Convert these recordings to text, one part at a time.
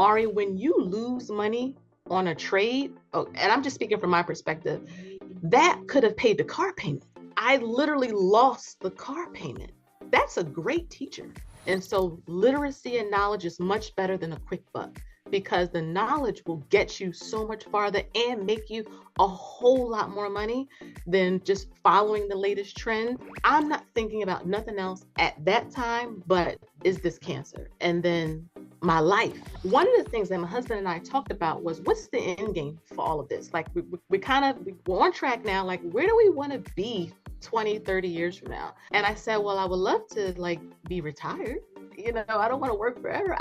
Ari, when you lose money on a trade, oh, and I'm just speaking from my perspective, that could have paid the car payment. I literally lost the car payment. That's a great teacher. And so literacy and knowledge is much better than a quick buck because the knowledge will get you so much farther and make you a whole lot more money than just following the latest trend. I'm not thinking about nothing else at that time, but is this cancer? And then my life. One of the things that my husband and I talked about was what's the end game for all of this? Like we're on track now. Like where do we want to be 20, 30 years from now? And I said, well, I would love to like be retired. I don't want to work forever.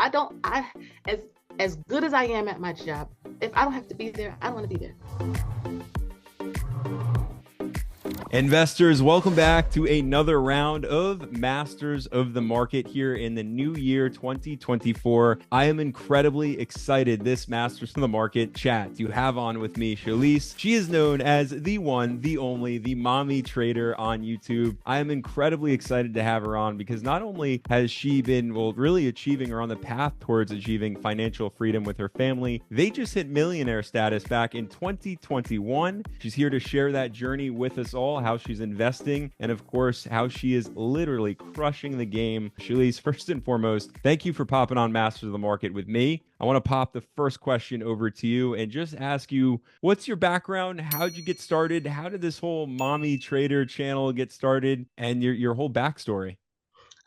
As good as I am at my job, if I don't have to be there, I don't want to be there. Investors, welcome back to another round of Masters of the Market here in the new year 2024. I am incredibly excited this Masters of the Market chat to have on with me Shelise. She is known as the one, the only, the mommy trader on YouTube. I am incredibly excited to have her on because not only has she been, really achieving or on the path towards achieving financial freedom with her family, they just hit millionaire status back in 2021. She's here to share that journey with us all, how she's investing, and of course, how she is literally crushing the game. Shelise, first and foremost, thank you for popping on Masters of the Market with me. I want to pop the first question over to you and just ask you, what's your background? How'd you get started? How did this whole mommy trader channel get started and your whole backstory?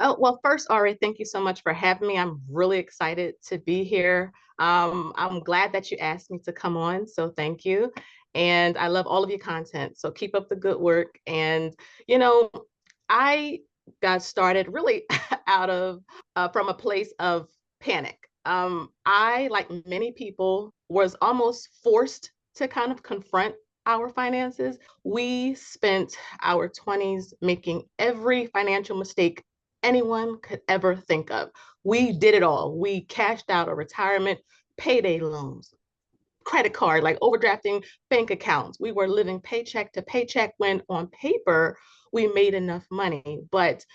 Oh, well, first, Ari, thank you so much for having me. I'm really excited to be here. I'm glad that you asked me to come on, so thank you. And I love all of your content, so keep up the good work. And, I got started really out of from a place of panic. I, like many people, was almost forced to kind of confront our finances. We spent our 20s making every financial mistake anyone could ever think of. We did it all. We cashed out a retirement, payday loans, credit card, like overdrafting bank accounts. We were living paycheck to paycheck when on paper we made enough money. But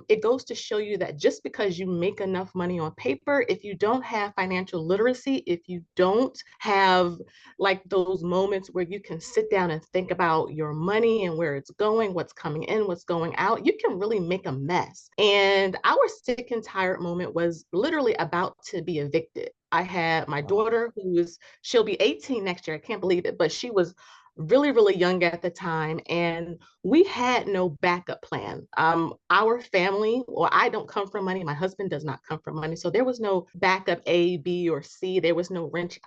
it goes to show you that just because you make enough money on paper, if you don't have financial literacy, if you don't have like those moments where you can sit down and think about your money and where it's going, what's coming in, what's going out, you can really make a mess. And our sick and tired moment was literally about to be evicted. I had my daughter she'll be 18 next year. I can't believe it, but she was really, really young at the time. And we had no backup plan. Our family, or I don't come from money. My husband does not come from money. So there was no backup A, B, or C. There was no rich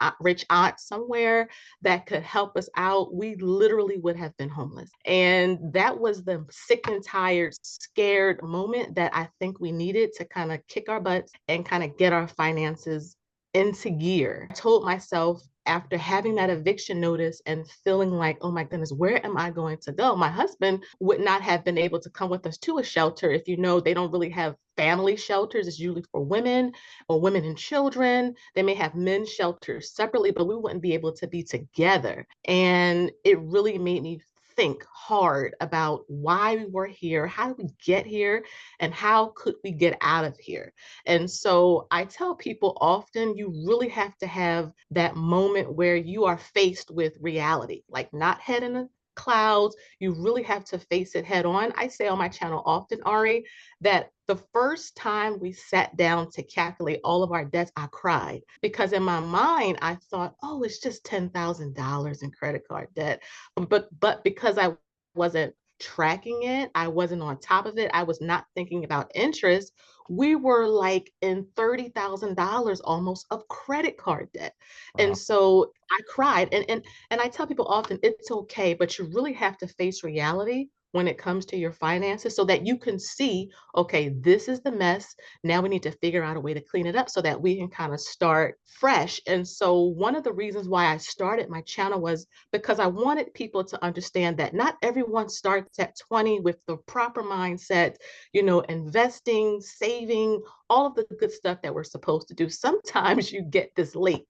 aunt somewhere that could help us out. We literally would have been homeless. And that was the sick and tired, scared moment that I think we needed to kind of kick our butts and kind of get our finances into gear. I told myself after having that eviction notice and feeling like, oh my goodness, where am I going to go? My husband would not have been able to come with us to a shelter. If you know, they don't really have family shelters. It's usually for women or women and children. They may have men's shelters separately, but we wouldn't be able to be together. And it really made me think hard about why we were here, how did we get here, and how could we get out of here. And so I tell people often, you really have to have that moment where you are faced with reality, like not head in the clouds. You really have to face it head on. I say on my channel often, Ari, that the first time we sat down to calculate all of our debts, I cried because in my mind, I thought, oh, it's just $10,000 in credit card debt. But because I wasn't tracking it, I wasn't on top of it, I was not thinking about interest, we were like in $30,000 almost of credit card debt. Wow. And so I cried. And I tell people often, it's okay, but you really have to face reality when it comes to your finances so that you can see, okay, this is the mess. Now we need to figure out a way to clean it up so that we can kind of start fresh. And so one of the reasons why I started my channel was because I wanted people to understand that not everyone starts at 20 with the proper mindset, investing, saving, all of the good stuff that we're supposed to do. Sometimes you get this late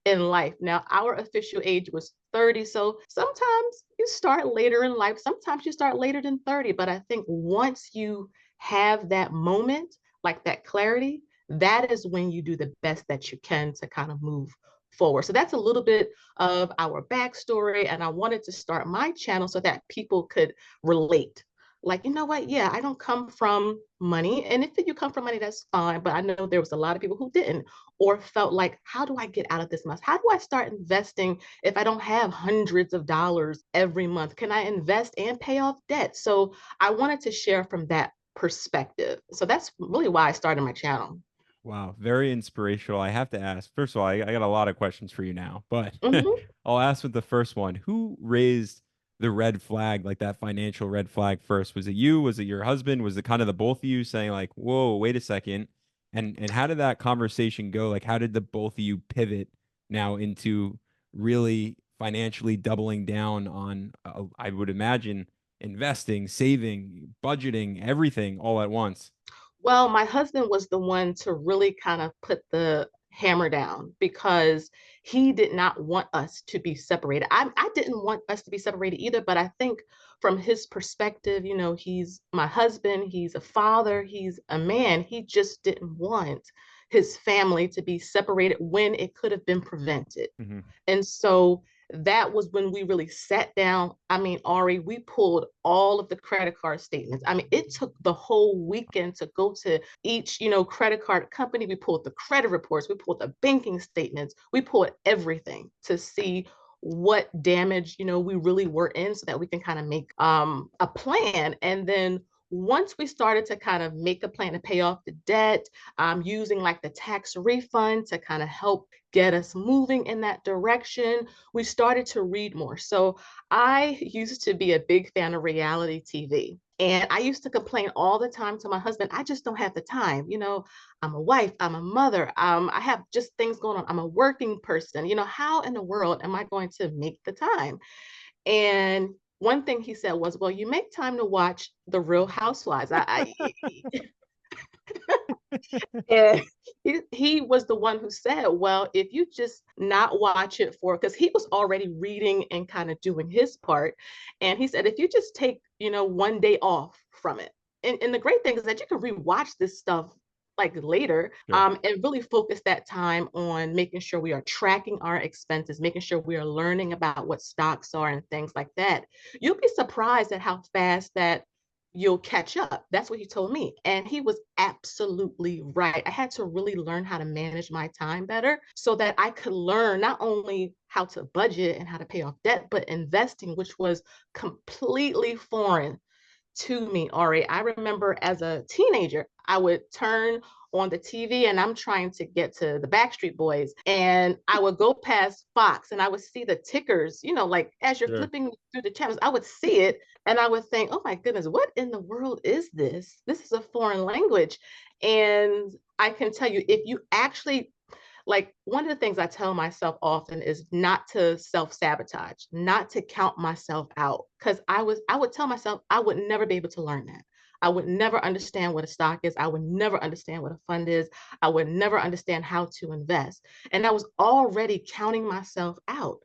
in life. Now, our official age was 30. So sometimes you start later in life. Sometimes you start later than 30. But I think once you have that moment, like that clarity, that is when you do the best that you can to kind of move forward. So that's a little bit of our backstory. And I wanted to start my channel so that people could relate. Like, you know what? Yeah, I don't come from money. And if you come from money, that's fine. But I know there was a lot of people who didn't, or felt like, how do I get out of this mess? How do I start investing if I don't have hundreds of dollars every month? Can I invest and pay off debt? So I wanted to share from that perspective. So that's really why I started my channel. Wow, very inspirational. I have to ask, first of all, I got a lot of questions for you now, but Mhm. I'll ask with the first one. Who raised the red flag, like that financial red flag first? Was it you? Was it your husband? Was it kind of the both of you saying like, "Whoa, wait a second," and how did that conversation go? Like, how did the both of you pivot now into really financially doubling down on, I would imagine, investing, saving, budgeting, everything all at once? Well, my husband was the one to really kind of put the hammer down because he did not want us to be separated. I didn't want us to be separated either, but I think from his perspective, he's my husband, he's a father, he's a man. He just didn't want his family to be separated when it could have been prevented. Hmm. And so that was when we really sat down. I mean, Ari, we pulled all of the credit card statements. I mean, it took the whole weekend to go to each, credit card company. We pulled the credit reports, we pulled the banking statements, we pulled everything to see what damage, we really were in so that we can kind of make a plan. And then once we started to kind of make a plan to pay off the debt, using like the tax refund to kind of help get us moving in that direction, we started to read more. So I used to be a big fan of reality TV. And I used to complain all the time to my husband, I just don't have the time. I'm a wife, I'm a mother, I have just things going on. I'm a working person. How in the world am I going to make the time? And one thing he said was, well, you make time to watch The Real Housewives. And he was the one who said, well, if you just not watch it for, because he was already reading and kind of doing his part. And he said, if you just take, one day off from it. And the great thing is that you can rewatch this stuff like later, Sure. and really focus that time on making sure we are tracking our expenses, making sure we are learning about what stocks are and things like that. You'll be surprised at how fast that you'll catch up. That's what he told me. And he was absolutely right. I had to really learn how to manage my time better so that I could learn not only how to budget and how to pay off debt, but investing, which was completely foreign to me, Ari. I remember as a teenager, I would turn on the TV and I'm trying to get to the Backstreet Boys. And I would go past Fox and I would see the tickers, like as you're Sure. flipping through the channels, I would see it and I would think, oh my goodness, what in the world is this? This is a foreign language. And I can tell you, if you actually like one of the things I tell myself often is not to self-sabotage, not to count myself out. Because I would tell myself I would never be able to learn that. I would never understand what a stock is. I would never understand what a fund is. I would never understand how to invest. And I was already counting myself out.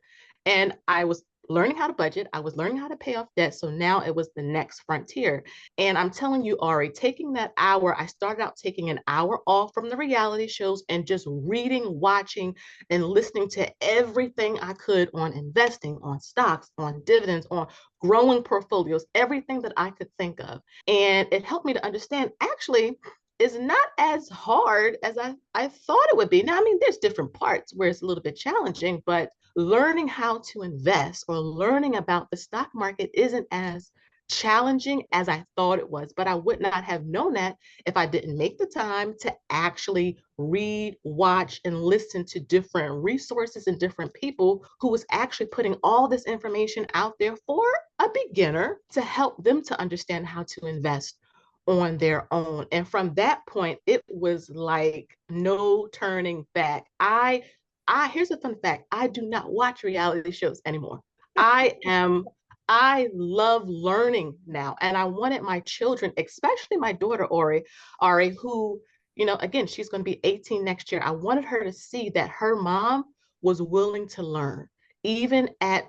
And I was learning how to budget. I was learning how to pay off debt. So now it was the next frontier. And I'm telling you, Ari, taking that hour, I started out taking an hour off from the reality shows and just reading, watching, and listening to everything I could on investing, on stocks, on dividends, on growing portfolios, everything that I could think of. And it helped me to understand actually is not as hard as I thought it would be. Now, I mean, there's different parts where it's a little bit challenging, but learning how to invest or learning about the stock market isn't as challenging as I thought it was, but I would not have known that if I didn't make the time to actually read, watch, and listen to different resources and different people who was actually putting all this information out there for a beginner to help them to understand how to invest on their own. And from that point, it was like no turning back. I here's a fun fact. I do not watch reality shows anymore. I am I love learning now. And I wanted my children, especially my daughter Ari, who, again, she's going to be 18 next year. I wanted her to see that her mom was willing to learn, even at,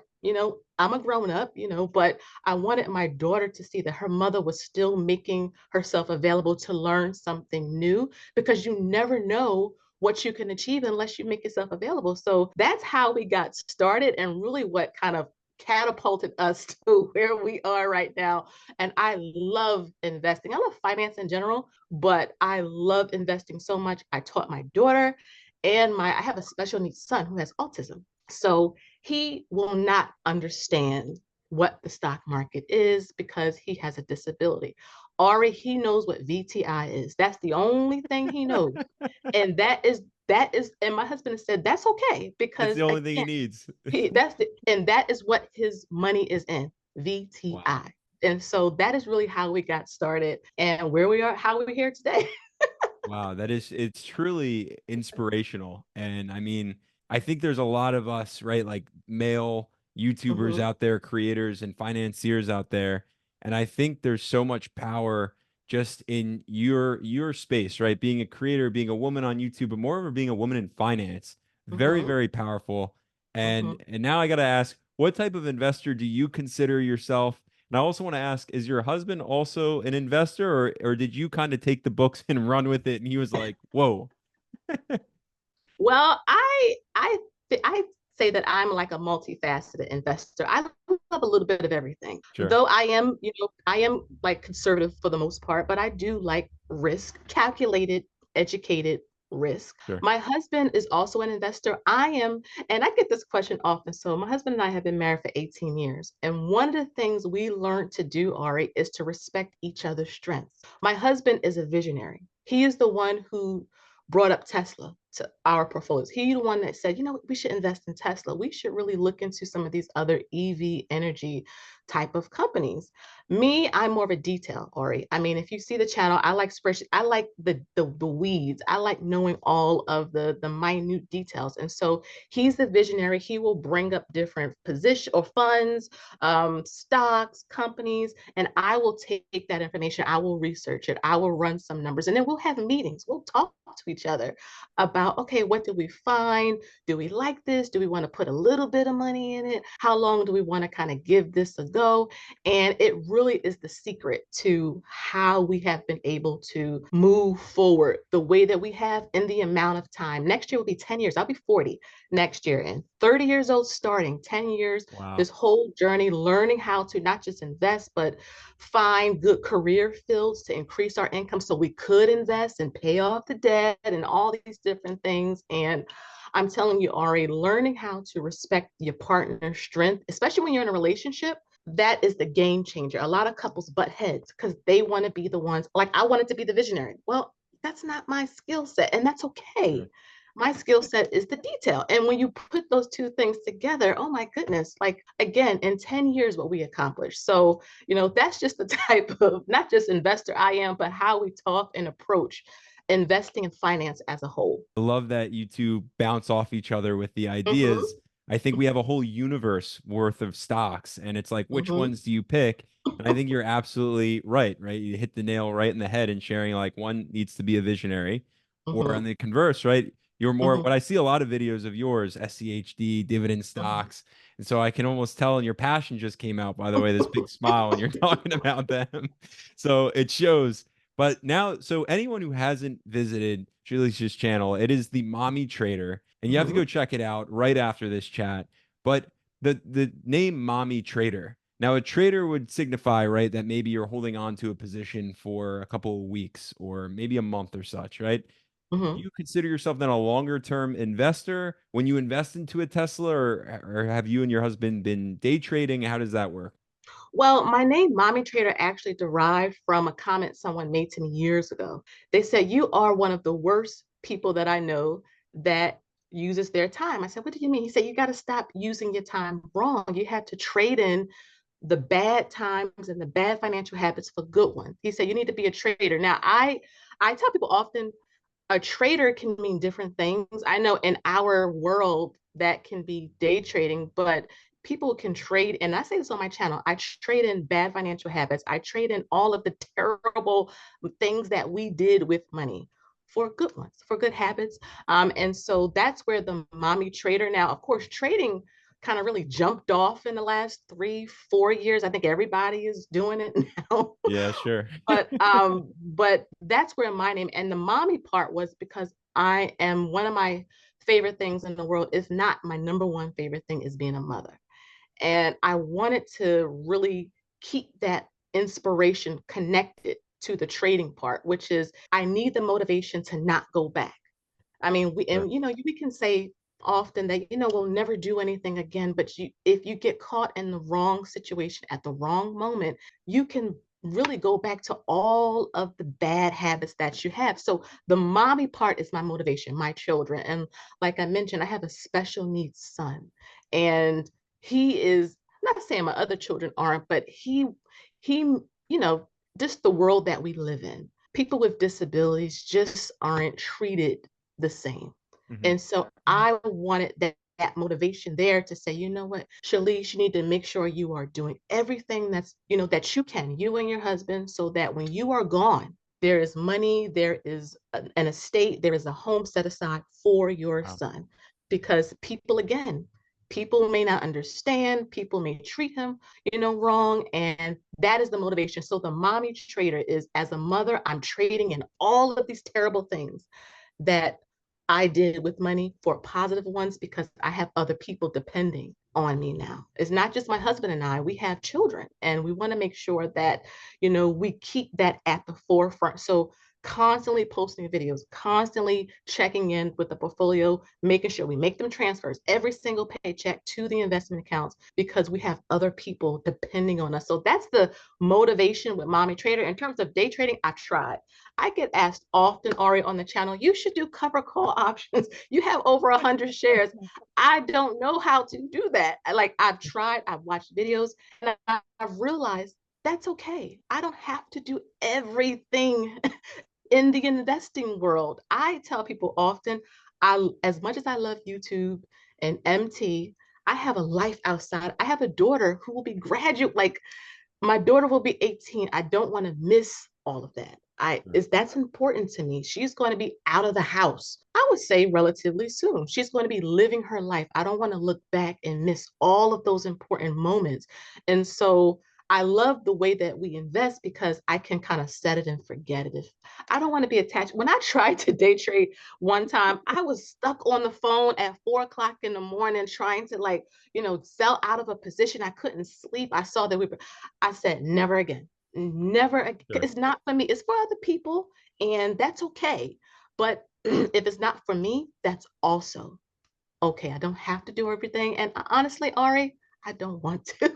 I'm a grown up, but I wanted my daughter to see that her mother was still making herself available to learn something new, because you never know what you can achieve unless you make yourself available. So that's how we got started, and really what kind of catapulted us to where we are right now. And I love investing. I love finance in general, but I love investing so much. I taught my daughter, and I have a special needs son who has autism. So he will not understand what the stock market is because he has a disability. Ari, he knows what VTI is. That's the only thing he knows. And and my husband has said that's okay, It's because the only thing he again, needs. and that is what his money is in, Wow. VTI. And so that is really how we got started and where we are, how we're here today. Wow, it's truly inspirational. And I mean, I think there's a lot of us, right? Like male YouTubers Mhm. out there, creators and financiers out there. And I think there's so much power just in your space, right? Being a creator, being a woman on YouTube, but moreover being a woman in finance. Very, Mhm. very powerful. Mhm. And now I gotta ask, what type of investor do you consider yourself? And I also want to ask, is your husband also an investor, or did you kind of take the books and run with it and he was like, "Whoa." Well, I say that I'm like a multifaceted investor. I love a little bit of everything. Sure. Though I am like conservative for the most part, but I do like risk, calculated, educated risk. Sure. My husband is also an investor. I am, and I get this question often. So my husband and I have been married for 18 years. And one of the things we learned to do, Ari, is to respect each other's strengths. My husband is a visionary. He is the one who brought up Tesla to our portfolios. He's the one that said, we should invest in Tesla. We should really look into some of these other EV energy type of companies. Me, I'm more of a detail, Ori. I mean, if you see the channel, I like spreadsheet. I like the weeds. I like knowing all of the minute details. And so he's the visionary. He will bring up different position or funds, stocks, companies, and I will take that information. I will research it. I will run some numbers, and then we'll have meetings. We'll talk to each other about, okay, what did we find? Do we like this? Do we want to put a little bit of money in it? How long do we want to kind of give this a go? And it really is the secret to how we have been able to move forward the way that we have in the amount of time. Next year will be 10 years. I'll be 40 next year, and 30 years old starting, 10 years, Wow. this whole journey, learning how to not just invest, but find good career fields to increase our income so we could invest and pay off the debt and all these different things. And I'm telling you, Ari, learning how to respect your partner's strength, especially when you're in a relationship, that is the game changer. A lot of couples butt heads because they want to be the ones, like I wanted to be the visionary. Well, that's not my skill set, and that's okay. Sure. My skill set is the detail. And when you put those two things together, oh my goodness, like again, in 10 years, what we accomplished. So, that's just the type of not just investor I am, but how we talk and approach investing in finance as a whole. I love that you two bounce off each other with the ideas. Mm-hmm. I think we have a whole universe worth of stocks, and it's like, which Mm-hmm. ones do you pick? And I think you're absolutely right, right? You hit the nail right in the head in sharing like one needs to be a visionary, or on Mm-hmm. the converse, right? You're more Mm-hmm. what I see a lot of videos of yours, SCHD, dividend stocks. And so I can almost tell, and your passion just came out, by the way, this big smile when you're talking about them. So it shows. But now, so anyone who hasn't visited Shalice's channel, it is the Mommy Trader, and you have to Mm-hmm. go check it out right after this chat. But the name Mommy Trader. Now, a trader would signify, right, that maybe you're holding on to a position for a couple of weeks or maybe a month or such, right? Do Mm-hmm. you consider yourself then a longer term investor when you invest into a Tesla, or have you and your husband been day trading? How does that work? Well, my name, Mommy Trader, actually derived from a comment someone made to me years ago. They said, "You are one of the worst people that I know that uses their time." I said, "What do you mean?" He said, "You got to stop using your time wrong. You have to trade in the bad times and the bad financial habits for good ones." He said, "You need to be a trader." Now, I tell people often a trader can mean different things. I know in our world that can be day trading, but people can trade, and I say this on my channel, I trade in bad financial habits. I trade in all of the terrible things that we did with money for good ones, for good habits. And so that's where the mommy trader now, of course, trading kind of really jumped off in the last 3, 4 years. I think everybody is doing it now. Yeah, sure. But that's where my name and the mommy part was because I am one of my favorite things in the world, if not my number one favorite thing, is being a mother. And I wanted to really keep that inspiration connected to the trading part, which is I need the motivation to not go back. I mean, Sure. we can say often that, we'll never do anything again, but if you get caught in the wrong situation at the wrong moment, you can really go back to all of the bad habits that you have. So the mommy part is my motivation, my children. And like I mentioned, I have a special needs son. And he is not saying my other children aren't, but he, just the world that we live in. People with disabilities just aren't treated the same. Mhm. And so I wanted that motivation there to say, you know what, Shelise, you need to make sure you are doing everything that you can, you and your husband, so that when you are gone, there is money, there is an estate, there is a home set aside for your Wow. son. Because people may not understand, people may treat him, wrong. And that is the motivation. So the mommy trader is, as a mother, I'm trading in all of these terrible things that I did with money for positive ones because I have other people depending on me now. It's not just my husband and I, we have children, and we want to make sure that, we keep that at the forefront. So constantly posting videos, constantly checking in with the portfolio, making sure we make them transfers every single paycheck to the investment accounts because we have other people depending on us. So that's the motivation with Mommy Trader. In terms of day trading, I've tried. I get asked often, Ari, on the channel, you should do cover call options. You have over 100 shares. I don't know how to do that. Like, I've tried, I've watched videos, and I've realized that's okay. I don't have to do everything in the investing world. I tell people often, as much as I love YouTube and MT, I have a life outside. I have a daughter who will be graduate, like my daughter will be 18. I don't want to miss all of that. Sure. That's important to me. She's going to be out of the house, I would say relatively soon. She's going to be living her life. I don't want to look back and miss all of those important moments. And so I love the way that we invest because I can kind of set it and forget it. If I don't want to be attached. When I tried to day trade one time, I was stuck on the phone at 4 o'clock in the morning trying to sell out of a position. I couldn't sleep. I said, never again, never again. Sure. It's not for me. It's for other people, and that's okay. But if it's not for me, that's also okay. I don't have to do everything. And honestly, Ari, I don't want to.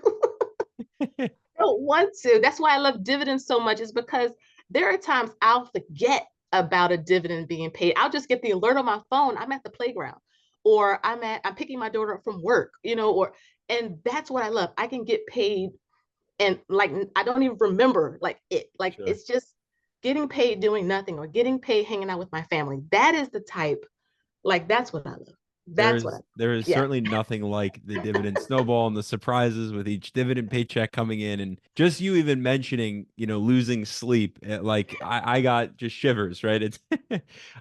Don't want to. That's why I love dividends so much, is because there are times I'll forget about a dividend being paid. I'll just get the alert on my phone. I'm at the playground, or I'm picking my daughter up from work, and that's what I love. I can get paid, and like I don't even remember like Sure. it's just getting paid doing nothing or getting paid hanging out with my family. That is the type, like that's what I love. That's what I There is Yeah. certainly nothing like the dividend snowball and the surprises with each dividend paycheck coming in, and just you even mentioning, losing sleep. Like I got just shivers, right? It's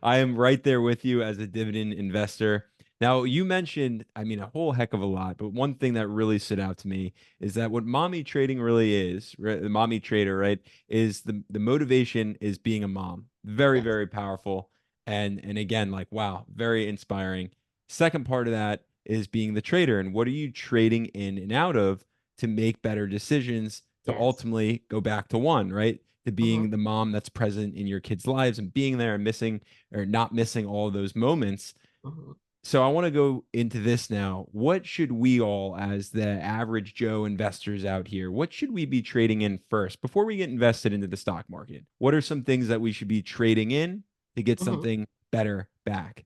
I am right there with you as a dividend investor. Now you mentioned, I mean, a whole heck of a lot, but one thing that really stood out to me is that what mommy trading really is, right? The mommy trader, right? Is the motivation is being a mom. Very, Yes. very powerful. And again, like wow, very inspiring. Second part of that is being the trader. And what are you trading in and out of to make better decisions to Yes. ultimately go back to one, right? To Hmm. being the mom that's present in your kids' lives and being there and missing or not missing all of those moments. Hmm. So I want to go into this now. What should we all, as the average Joe investors out here, what should we be trading in first before we get invested into the stock market? What are some things that we should be trading in to get Hmm. something better back?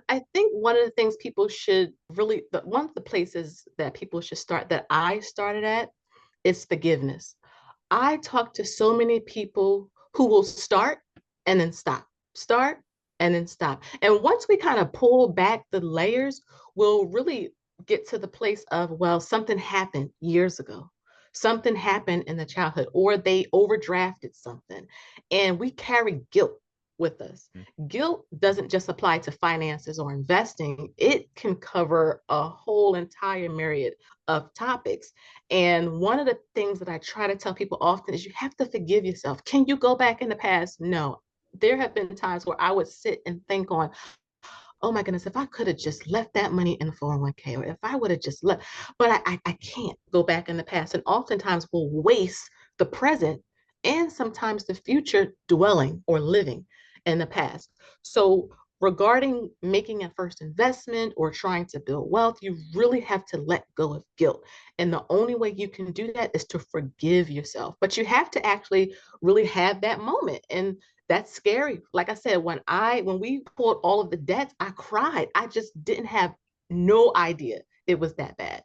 I think one of the things people should really, one of the places that people should start, that I started at, is forgiveness. I talk to so many people who will start and then start and then stop. And once we kind of pull back the layers, we'll really get to the place of, well, something happened years ago. Something happened in the childhood, or they overdrafted something. And we carry guilt with us. Guilt doesn't just apply to finances or investing. It can cover a whole entire myriad of topics. And one of the things that I try to tell people often is you have to forgive yourself. Can you go back in the past? No. There have been times where I would sit and think on, oh my goodness, if I could have just left that money in the 401k, or if I would have just left, but I can't go back in the past. And oftentimes we'll waste the present and sometimes the future dwelling or living in the past. So regarding making a first investment or trying to build wealth, you really have to let go of guilt. And the only way you can do that is to forgive yourself. But you have to actually really have that moment. And that's scary. Like I said, when we pulled all of the debts, I cried. I just didn't have no idea it was that bad.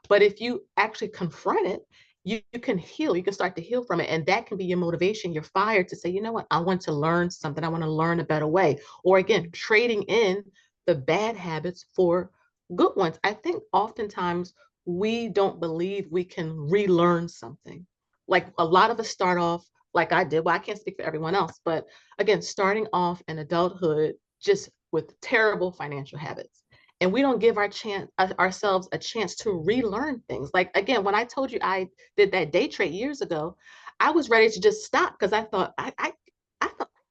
But if you actually confront it, you can heal. You can start to heal from it. And that can be your motivation, your fire to say, you know what, I want to learn something. I want to learn a better way. Or again, trading in the bad habits for good ones. I think oftentimes we don't believe we can relearn something. Like a lot of us start off like I did. Well, I can't speak for everyone else, but again, starting off in adulthood just with terrible financial habits. And we don't give ourselves a chance to relearn things. Like again, when I told you I did that day trade years ago, I was ready to just stop because I thought I thought I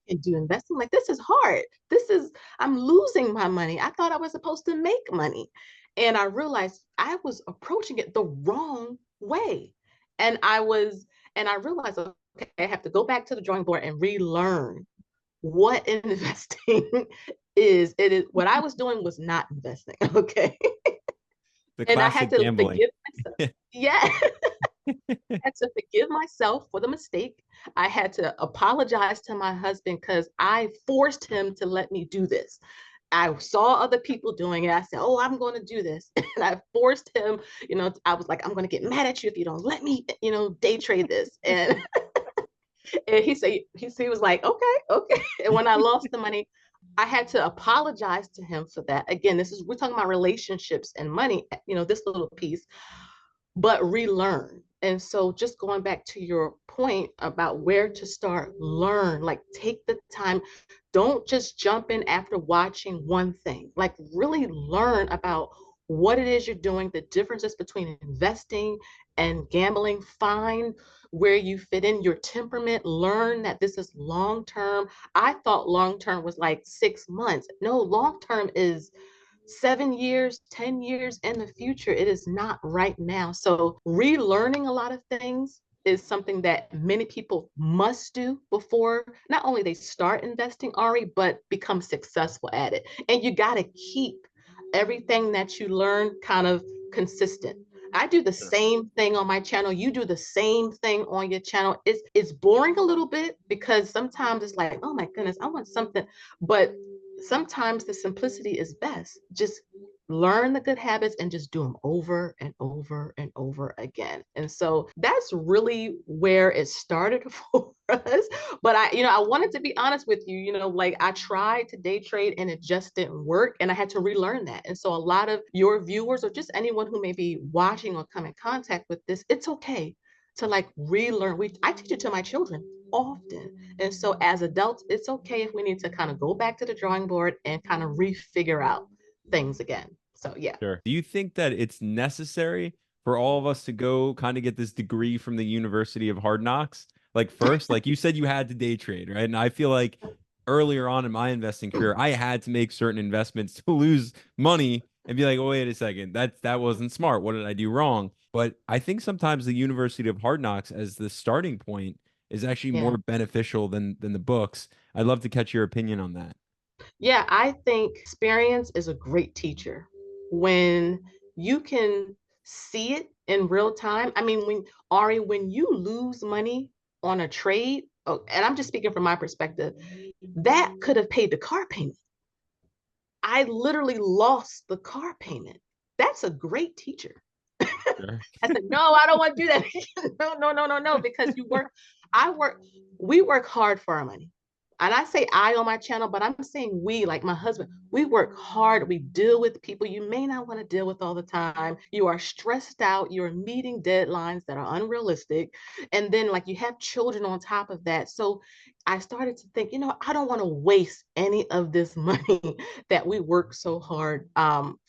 can do investing. Like this is hard. I'm losing my money. I thought I was supposed to make money. And I realized I was approaching it the wrong way. And I realized, okay, I have to go back to the drawing board and relearn what investing is. It is what I was doing was not investing. Okay. The And I had classic to gambling. forgive myself. Yeah. I had to forgive myself for the mistake. I had to apologize to my husband because I forced him to let me do this. I saw other people doing it. I said, oh, I'm going to do this. And I forced him, I was like, I'm going to get mad at you if you don't let me, day trade this. And he was like, okay, okay. And when I lost the money, I had to apologize to him for that. Again, we're talking about relationships and money, this little piece, but relearn. And so just going back to your point about where to start, learn, like take the time. Don't just jump in after watching one thing. Like really learn about what it is you're doing, the differences between investing and gambling. Find where you fit in your temperament. Learn that this is long term. I thought long term was like 6 months. No, long term is 7 years, 10 years in the future. It is not right now. So relearning a lot of things is something that many people must do before not only they start investing, Ari, but become successful at it. And you got to keep everything that you learn kind of consistent. I do the same thing on my channel. You do the same thing on your channel. It's boring a little bit because sometimes it's like, oh my goodness, I want something. But sometimes the simplicity is best. Just learn the good habits and just do them over and over and over again. And so that's really where it started for us. But I wanted to be honest with you, like I tried to day trade and it just didn't work. And I had to relearn that. And so a lot of your viewers or just anyone who may be watching or come in contact with this, it's okay to like relearn. I teach it to my children often. And so as adults, it's okay if we need to kind of go back to the drawing board and kind of refigure out things again. So yeah. Sure. Do you think that it's necessary for all of us to go kind of get this degree from the University of Hard Knocks? Like first, like you said, you had to day trade, right? And I feel like earlier on in my investing career, I had to make certain investments to lose money and be like, oh, wait a second, that wasn't smart. What did I do wrong? But I think sometimes the University of Hard Knocks as the starting point is actually Yeah. more beneficial than the books. I'd love to catch your opinion on that. Yeah, I think experience is a great teacher. When you can see it in real time. I mean, when you lose money on a trade, oh, and I'm just speaking from my perspective, that could have paid the car payment. I literally lost the car payment. That's a great teacher. Sure. I said, no, I don't want to do that. No, no, no, no, no, because we work hard for our money. and I say I on my channel, but I'm saying we, like my husband, we work hard. We deal with people you may not want to deal with all the time. You are stressed out. You're meeting deadlines that are unrealistic. And then, like, you have children on top of that. So I started to think, I don't want to waste any of this money that we work so hard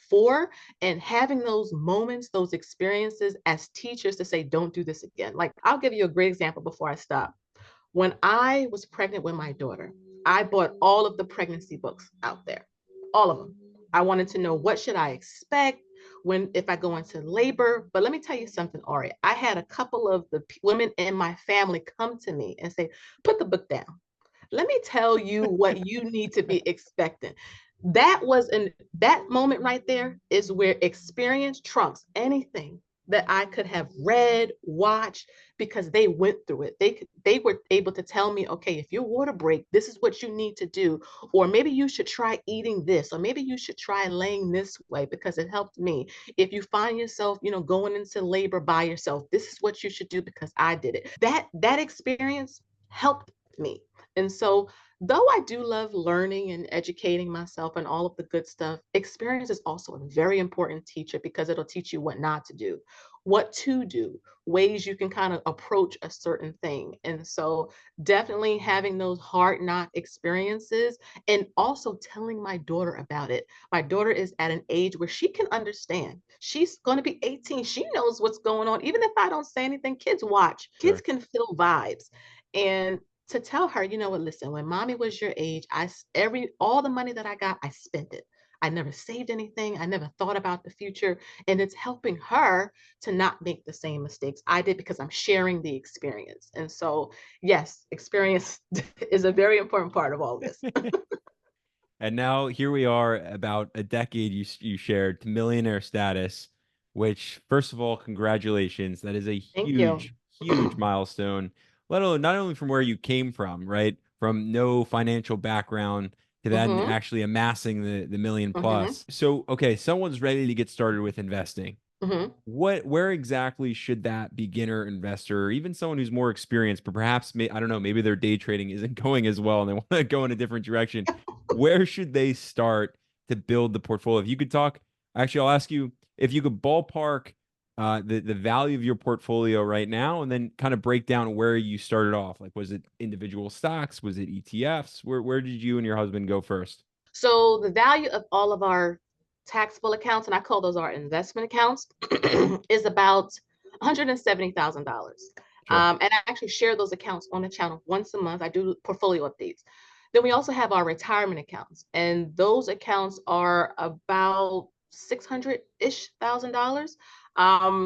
for. And having those moments, those experiences as teachers to say, don't do this again. Like, I'll give you a great example before I stop. When I was pregnant with my daughter, I bought all of the pregnancy books out there, all of them. I wanted to know, what should I expect if I go into labor. But let me tell you something, Ari. I had a couple of the women in my family come to me and say, put the book down. Let me tell you what you need to be expecting. That moment right there is where experience trumps anything that I could have read, watched, because they went through it. They were able to tell me, okay, if your water break, this is what you need to do, or maybe you should try eating this, or maybe you should try laying this way because it helped me. If you find yourself, going into labor by yourself, this is what you should do because I did it. That experience helped me. And so, though I do love learning and educating myself and all of the good stuff, experience is also a very important teacher because it'll teach you what not to do, what to do, ways you can kind of approach a certain thing. And so, definitely having those hard knock experiences and also telling my daughter about it. My daughter is at an age where she can understand. She's going to be 18. She knows what's going on. Even if I don't say anything, kids watch, Sure. kids can feel vibes. And to tell her, you know what, listen, when mommy was your age, all the money that I got, I spent it. I never saved anything. I never thought about the future. And it's helping her to not make the same mistakes I did because I'm sharing the experience. And so, yes, experience is a very important part of all this. And now here we are, about a decade you shared to millionaire status, which, first of all, congratulations. That is a Thank you. huge, huge milestone, let alone not only from where you came from, right? From no financial background to then Mm-hmm, actually amassing the million mm-hmm, plus. So, okay, someone's ready to get started with investing. mm-hmm. Where exactly should that beginner investor, or even someone who's more experienced, but perhaps I don't know, maybe their day trading isn't going as well and they want to go in a different direction, where should they start to build the portfolio? If you could talk, actually, I'll ask you if you could ballpark the value of your portfolio right now, and then kind of break down where you started off. Like, was it individual stocks? Was it ETFs? Where did you and your husband go first? So the value of all of our taxable accounts, and I call those our investment accounts, is about $170,000. Sure. And I actually share those accounts on the channel once a month. I do portfolio updates. Then we also have our retirement accounts, and those accounts are about 600-ish thousand dollars.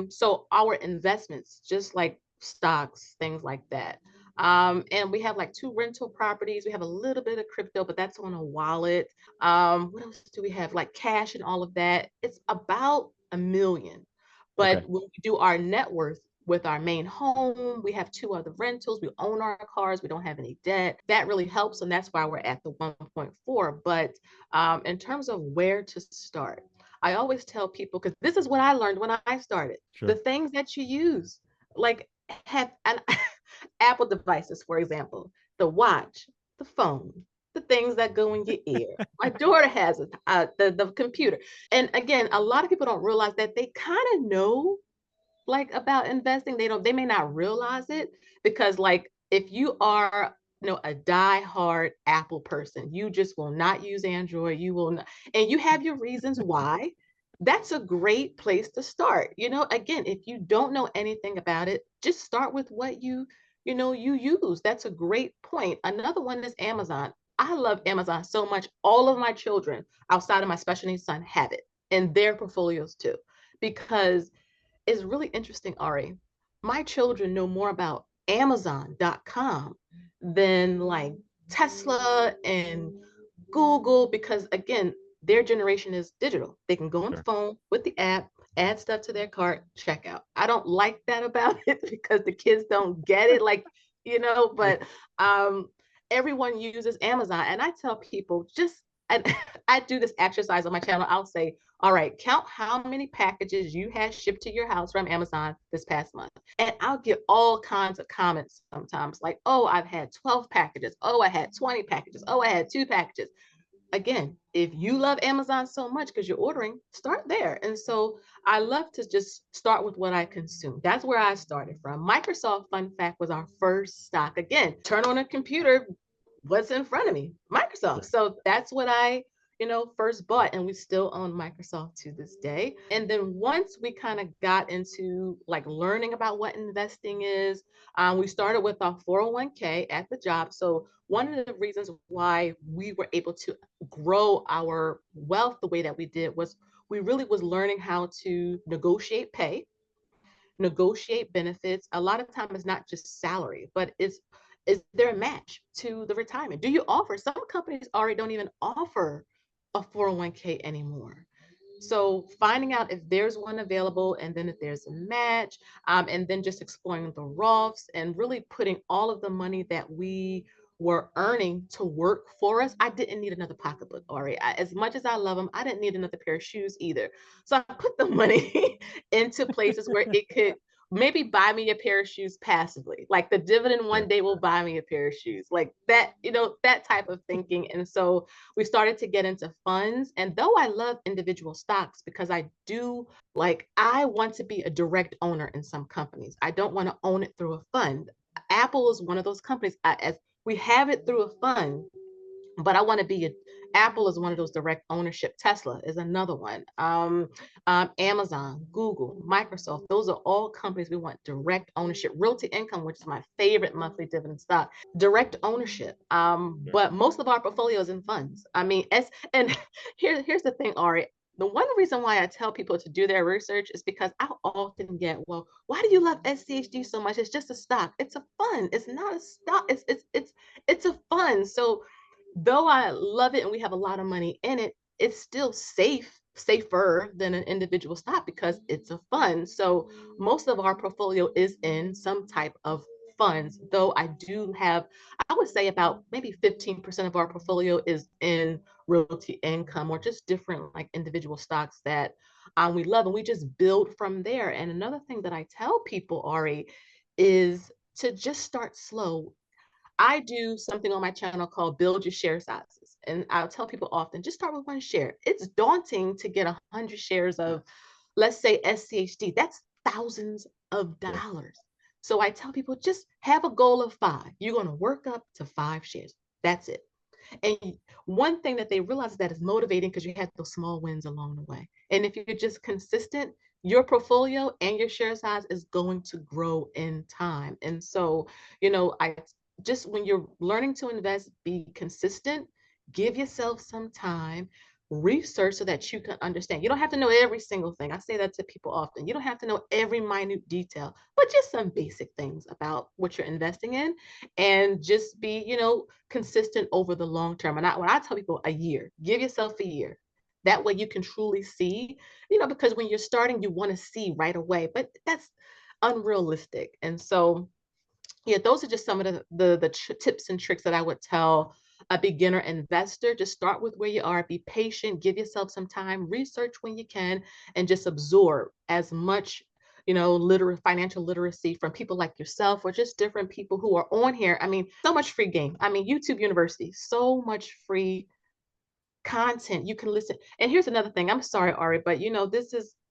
So our investments, just like stocks, things like that. And we have like 2 rental properties. We have a little bit of crypto, but that's on a wallet. What else do we have? Like cash and all of that. It's about 1 million. But Okay. when we do our net worth with our main home, we have 2 other rentals. We own our cars. We don't have any debt. That really helps. And that's why we're at the 1.4. But in terms of where to start, I always tell people, because this is what I learned when I started, the Sure. things that you use, like have an Apple devices, for example, the watch, the phone, the things that go in your ear. My daughter has it, the computer. And again, a lot of people don't realize that they kind of know like about investing. They may not realize it because like if you are a die-hard Apple person, you just will not use Android. You will not, and you have your reasons why. That's a great place to start. Again, if you don't know anything about it, just start with what you use. That's a great point. Another one is Amazon. I love Amazon so much. All of my children outside of my special needs son have it in their portfolios too, because it's really interesting, Ari. My children know more about Amazon.com than like Tesla and Google because, again, their generation is digital. They can go on the Sure. phone with the app, add stuff to their cart, check out. I don't like that about it because the kids don't get it, but um, everyone uses Amazon. And I tell people and I do this exercise on my channel. I'll say, All right, count how many packages you had shipped to your house from Amazon this past month. And I'll get all kinds of comments sometimes like, oh, I've had 12 packages. Oh, I had 20 packages. Oh, I had 2 packages. Again, if you love Amazon so much because you're ordering, start there. And so I love to just start with what I consume. That's where I started from. Microsoft, fun fact, was our first stock. Again, turn on a computer, what's in front of me? Microsoft. So that's what I first bought, and we still own Microsoft to this day. And then once we kind of got into like learning about what investing is, we started with our 401k at the job. So one of the reasons why we were able to grow our wealth the way that we did was we really was learning how to negotiate pay, negotiate benefits. A lot of times it's not just salary, but is there a match to the retirement? Do you offer? Some companies already don't even offer a 401k anymore. So finding out if there's one available, and then if there's a match, and then just exploring the Roths and really putting all of the money that we were earning to work for us. I didn't need another pocketbook, Ari. As much as I love them, I didn't need another pair of shoes either. So I put the money into places where it could maybe buy me a pair of shoes passively. Like the dividend one day will buy me a pair of shoes. Like that, that type of thinking. And so we started to get into funds. And though I love individual stocks because I want to be a direct owner in some companies. I don't want to own it through a fund. Apple is one of those companies. As we have it through a fund, but I want to be Apple is one of those direct ownership. Tesla is another one. Amazon, Google, Microsoft, those are all companies we want direct ownership. Realty Income, which is my favorite monthly dividend stock, direct ownership. But most of our portfolio is in funds. I mean, and here's the thing, Ari. The one reason why I tell people to do their research is because I often get, well, why do you love SCHD so much? It's just a stock. It's a fund. It's not a stock. It's a fund. So though I love it and we have a lot of money in it, it's still safer than an individual stock because it's a fund. So most of our portfolio is in some type of funds, though I do have, I would say about maybe 15% of our portfolio is in realty income or just different like individual stocks that we love, and we just build from there. And another thing that I tell people, Ari, is to just start slow. I do something on my channel called Build Your Share Sizes. And I'll tell people often, just start with one share. It's daunting to get 100 shares of, let's say, SCHD. That's thousands of dollars. So I tell people, just have a goal of 5. You're going to work up to 5 shares. That's it. And one thing that they realize is that is motivating because you have those small wins along the way. And if you're just consistent, your portfolio and your share size is going to grow in time. And so, I just when you're learning to invest, be consistent, give yourself some time, research so that you can understand. You don't have to know every single thing. I say that to people often. You don't have to know every minute detail, but just some basic things about what you're investing in, and just be, consistent over the long term. And when I tell people a year, give yourself a year. That way you can truly see, because when you're starting, you want to see right away, but that's unrealistic. And so yeah, those are just some of the tips and tricks that I would tell a beginner investor. Just start with where you are, be patient, give yourself some time, research when you can, and just absorb as much, financial literacy from people like yourself or just different people who are on here. I mean, so much free game. I mean, YouTube University, so much free content you can listen. And here's another thing. I'm sorry, Ari, but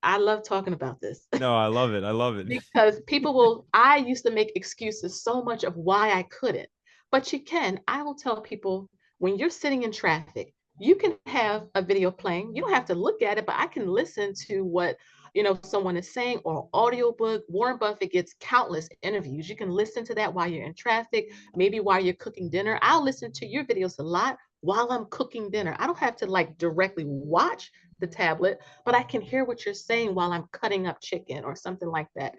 I love talking about this. No, I love it. I love it. Because I used to make excuses so much of why I couldn't, but you can. I will tell people when you're sitting in traffic, you can have a video playing. You don't have to look at it, but I can listen to what, someone is saying, or audiobook. Warren Buffett gets countless interviews. You can listen to that while you're in traffic, maybe while you're cooking dinner. I'll listen to your videos a lot while I'm cooking dinner. I don't have to like directly watch the tablet, but I can hear what you're saying while I'm cutting up chicken or something like that.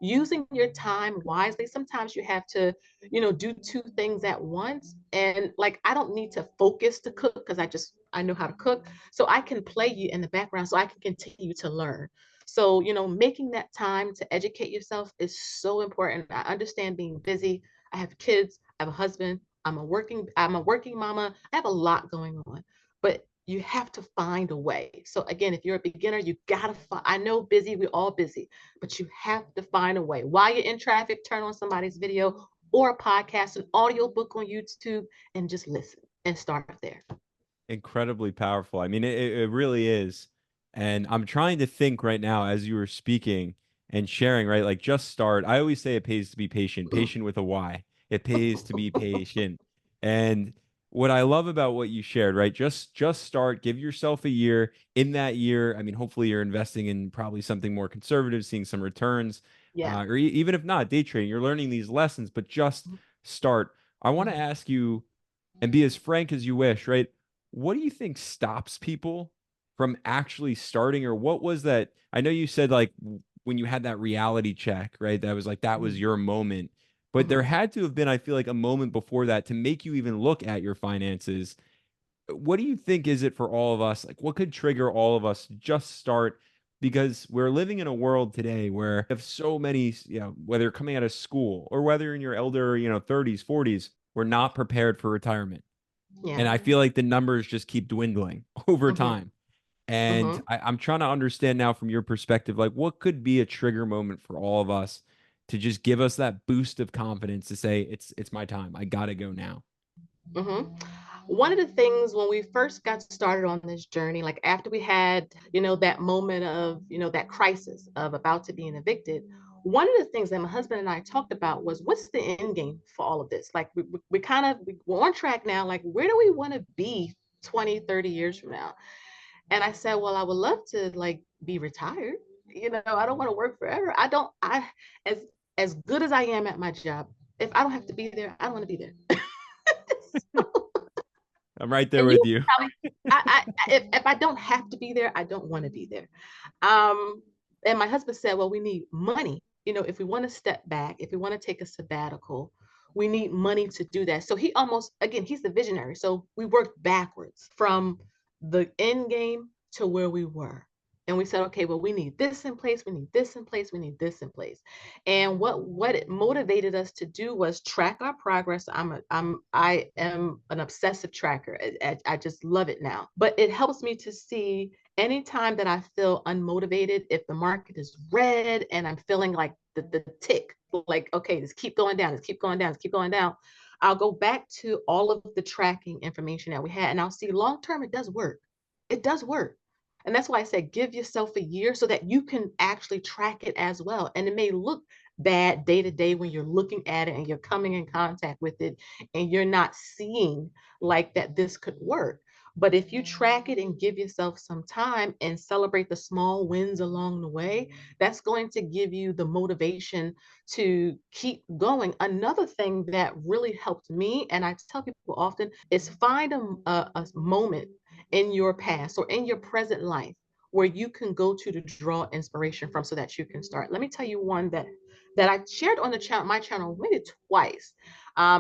Using your time wisely. Sometimes you have to, do 2 things at once. And like, I don't need to focus to cook because I know how to cook. So I can play you in the background so I can continue to learn. So, making that time to educate yourself is so important. I understand being busy. I have kids, I have a husband, I'm a working mama. I have a lot going on. But you have to find a way. So again, if you're a beginner, you gotta find, I know busy, we're all busy, but you have to find a way. While you're in traffic, turn on somebody's video or a podcast, an audio book on YouTube, and just listen and start there. Incredibly powerful. I mean, it really is. And I'm trying to think right now as you were speaking and sharing, right? Like just start. I always say it pays to be patient, patient with a Y. It pays to be patient. And what I love about what you shared, right? Just start, give yourself a year. In that year, I mean, hopefully you're investing in probably something more conservative, seeing some returns, Yeah. or even if not day trading, you're learning these lessons, but just start. I want to ask you and be as frank as you wish, right? What do you think stops people from actually starting, or what was that? I know you said like when you had that reality check, right? That was like that was your moment. But there Mm-hmm. had to have been, I feel like, a moment before that to make you even look at your finances. What do you think is it for all of us? Like, what could trigger all of us to just start? Because we're living in a world today where we have so many, whether you're coming out of school or whether you're in your elder, 30s, 40s, we're not prepared for retirement. Yeah. And I feel like the numbers just keep dwindling over Mm-hmm. time. And Mm-hmm. I'm trying to understand now from your perspective, like what could be a trigger moment for all of us to just give us that boost of confidence to say it's my time. I gotta go now. Mm-hmm. One of the things when we first got started on this journey, like after we had, that moment of, that crisis of about to being evicted, one of the things that my husband and I talked about was what's the end game for all of this? Like we're on track now. Like where do we want to be 20, 30 years from now? And I said, well, I would love to like be retired. I don't want to work forever. As as good as I am at my job, if I don't have to be there, I don't want to be there. I'm right there And with you you. probably, if I don't have to be there, I don't want to be there. Um, and my husband said, well, we need money. If we want to step back, if we want to take a sabbatical, we need money to do that. So again, he's the visionary. So we worked backwards from the end game to where we were. And we said, okay, well, we need this in place, we need this in place, we need this in place. And what it motivated us to do was track our progress. I am an obsessive tracker. I just love it now. But it helps me to see anytime that I feel unmotivated, if the market is red and I'm feeling like the tick, like, okay, let's keep going down, let's keep going down, let's keep going down. I'll go back to all of the tracking information that we had and I'll see long term, it does work. It does work. And that's why I said give yourself a year so that you can actually track it as well. And it may look bad day to day when you're looking at it and you're coming in contact with it and you're not seeing like that this could work. But if you track it and give yourself some time and celebrate the small wins along the way, that's going to give you the motivation to keep going. Another thing that really helped me, and I tell people often, is find a moment in your past or in your present life where you can go to draw inspiration from so that you can start. Let me tell you one that I shared on the channel, my channel, maybe twice,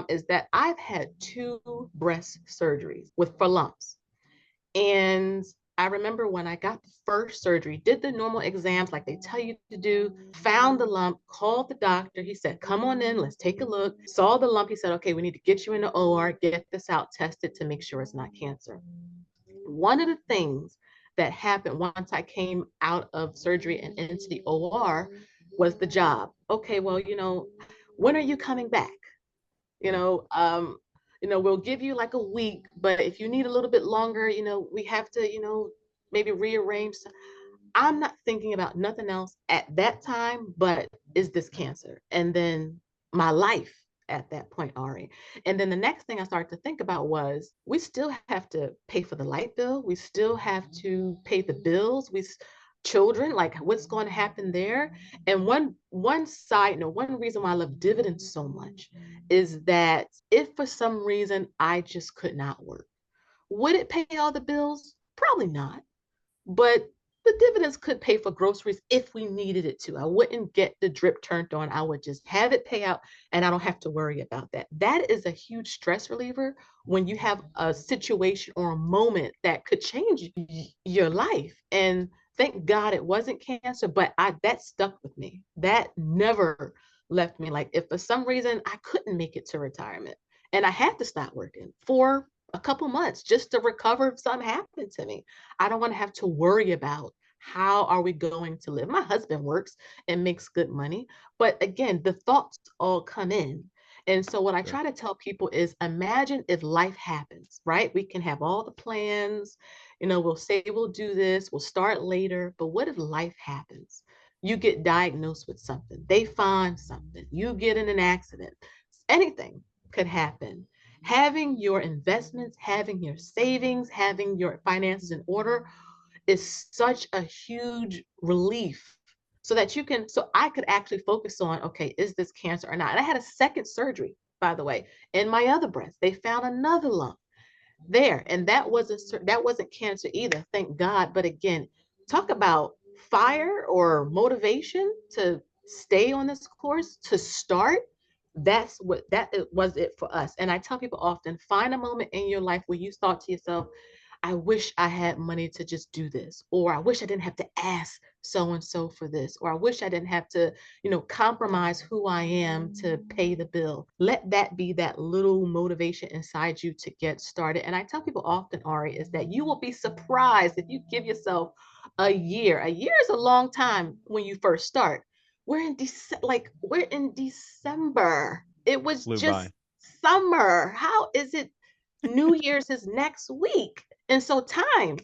is that I've had 2 breast surgeries for lumps. And I remember when I got the first surgery, did the normal exams like they tell you to do, found the lump, called the doctor. He said, come on in, let's take a look. Saw the lump. He said, okay, we need to get you in the OR, get this out, test it to make sure it's not cancer. One of the things that happened once I came out of surgery and into the OR was the job. Okay, well, when are you coming back? you know um we'll give you like a week, but if you need a little bit longer, we have to, maybe rearrange. I'm not thinking about nothing else at that time but is this cancer and then my life at that point, Ari. And then the next thing I started to think about was we still have to pay for the light bill, we still have to pay the bills, children, like what's going to happen there. And one side note, one reason why I love Dividend so much is that if for some reason I just could not work, would it pay all the bills? Probably not. But the dividends could pay for groceries if we needed it to. I wouldn't get the drip turned on. I would just have it pay out and I don't have to worry about that. That is a huge stress reliever when you have a situation or a moment that could change your life. And thank God it wasn't cancer, but that stuck with me. That never left me. Like if for some reason I couldn't make it to retirement and I had to stop working for a couple months just to recover if something happened to me. I don't want to have to worry about how are we going to live. My husband works and makes good money, but again, the thoughts all come in. And so what I Sure. try to tell people is imagine if life happens, right? We can have all the plans, we'll say we'll do this, we'll start later, but what if life happens? You get diagnosed with something, they find something, you get in an accident, anything could happen. Having your investments, having your savings, having your finances in order is such a huge relief so that so I could actually focus on, okay, is this cancer or not? And I had a second surgery, by the way, in my other breast. They found another lump there, and that wasn't cancer either, thank God. But again, talk about fire or motivation to stay on this course, to start. That was it for us. And I tell people often, find a moment in your life where you thought to yourself, I wish I had money to just do this, or I wish I didn't have to ask so and so for this, or I wish I didn't have to, compromise who I am to pay the bill. Let that be that little motivation inside you to get started. And I tell people often, Ari, is that you will be surprised if you give yourself a year. A year is a long time when you first start. We're in December. It was Flew just by. summer. How is it New Year's is next week? And so time,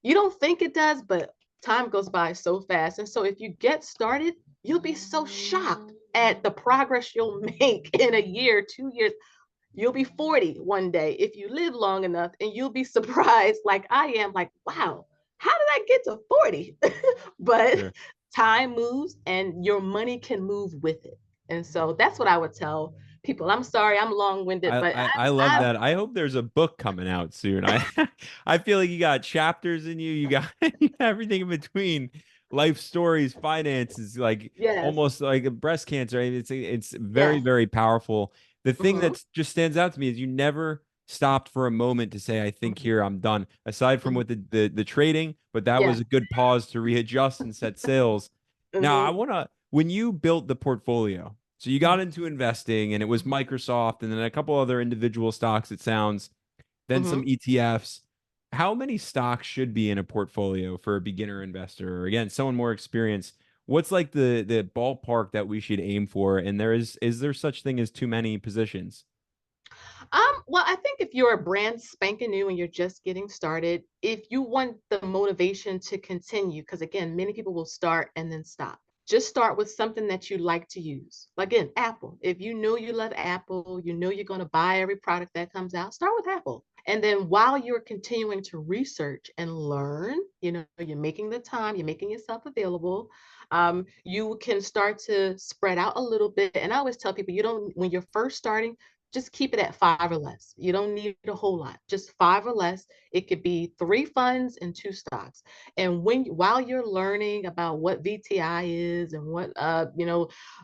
you don't think it does, but time goes by so fast. And so if you get started, you'll be so shocked at the progress you'll make in a year, 2 years. You'll be 40 one day if you live long enough, and you'll be surprised, like I am, like, wow, how did I get to 40? But Sure. time moves and your money can move with it. And so that's what I would tell people. I'm sorry, I'm long-winded, but I love I'm that. I hope there's a book coming out soon. I feel like you got chapters in you. You got everything in between. Life stories, finances, like yes, almost like a breast cancer. I mean, it's very, yes. very powerful. The thing Mm-hmm, that just stands out to me is you never stopped for a moment to say, I think mm-hmm, here I'm done. Aside from mm-hmm. with the trading, but that was Yes. a good pause to readjust and set sails. Now, I Mm-hmm, wanna when you built the portfolio, so you got mm-hmm, into investing and it was Microsoft and then a couple other individual stocks, it sounds, then some mm-hmm. ETFs. How many stocks should be in a portfolio for a beginner investor or again, someone more experienced? What's like the ballpark that we should aim for? And is there such thing as too many positions? Well, I think if you're a brand spanking new and you're just getting started, if you want the motivation to continue, because again, many people will start and then stop. Just start with something that you like to use. Again, Apple. If you know you love Apple, you know you're going to buy every product that comes out, start with Apple. And then while you're continuing to research and learn, you're making the time, you're making yourself available. You can start to spread out a little bit. And I always tell people, when you're first starting, just keep it at five or less. You don't need a whole lot, just five or less. It could be 3 funds and 2 stocks. And while you're learning about what VTI is and what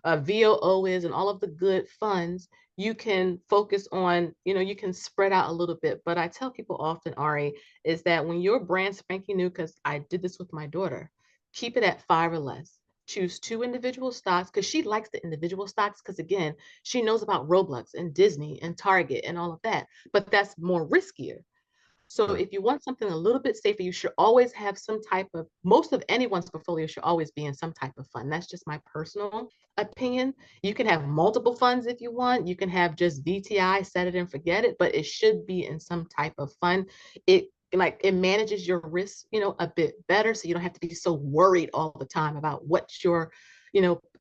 VOO is and all of the good funds, you can focus on, you can spread out a little bit. But I tell people often, Ari, is that when you're brand spanking new, because I did this with my daughter, keep it at five or less. Choose 2 individual stocks because she likes the individual stocks because again, she knows about Roblox and Disney and Target and all of that, but that's more riskier. So Sure. if you want something a little bit safer, you should always have most of anyone's portfolio should always be in some type of fund. That's just my personal opinion. You can have multiple funds if you want. You can have just VTI, set it and forget it, but it should be in some type of fund. It manages your risk, a bit better. So you don't have to be so worried all the time about what your,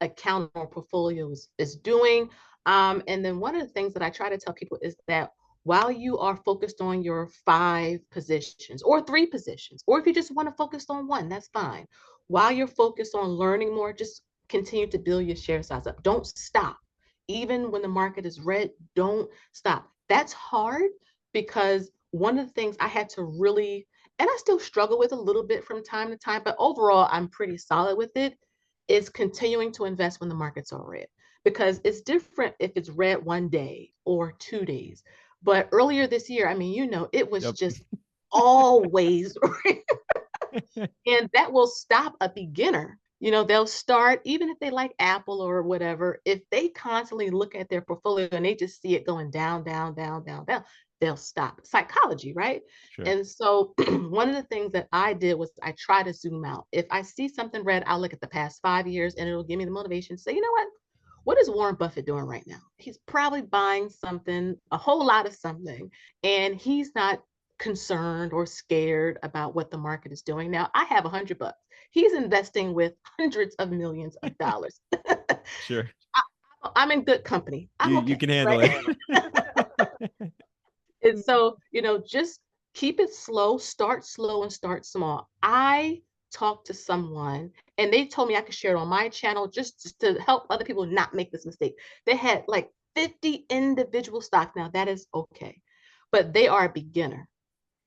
account or portfolio is doing. And then one of the things that I try to tell people is that while you are focused on your 5 positions or 3 positions, or if you just want to focus on one, that's fine. While you're focused on learning more, just continue to build your share size up. Don't stop. Even when the market is red, don't stop. That's hard because one of the things I had to really, and I still struggle with a little bit from time to time, but overall, I'm pretty solid with it, is continuing to invest when the markets are red because it's different if it's red one day or 2 days. But earlier this year, I mean, it was Yep. just always, and that will stop a beginner They'll start, even if they like Apple or whatever, if they constantly look at their portfolio and they just see it going down, down, down, down, down, they'll stop. Psychology, right? Sure. And so one of the things that I did was I try to zoom out. If I see something red, I'll look at the past 5 years and it'll give me the motivation to say, you know what is Warren Buffett doing right now? He's probably buying something, a whole lot of something, and he's not concerned or scared about what the market is doing. Now, I have $100. He's investing with hundreds of millions of dollars. Sure. I'm in good company. I'm You okay, can handle right? it. And so, just keep it slow and start small. I talked to someone and they told me I could share it on my channel just to help other people not make this mistake. They had like 50 individual stocks. Now that is okay, but they are a beginner.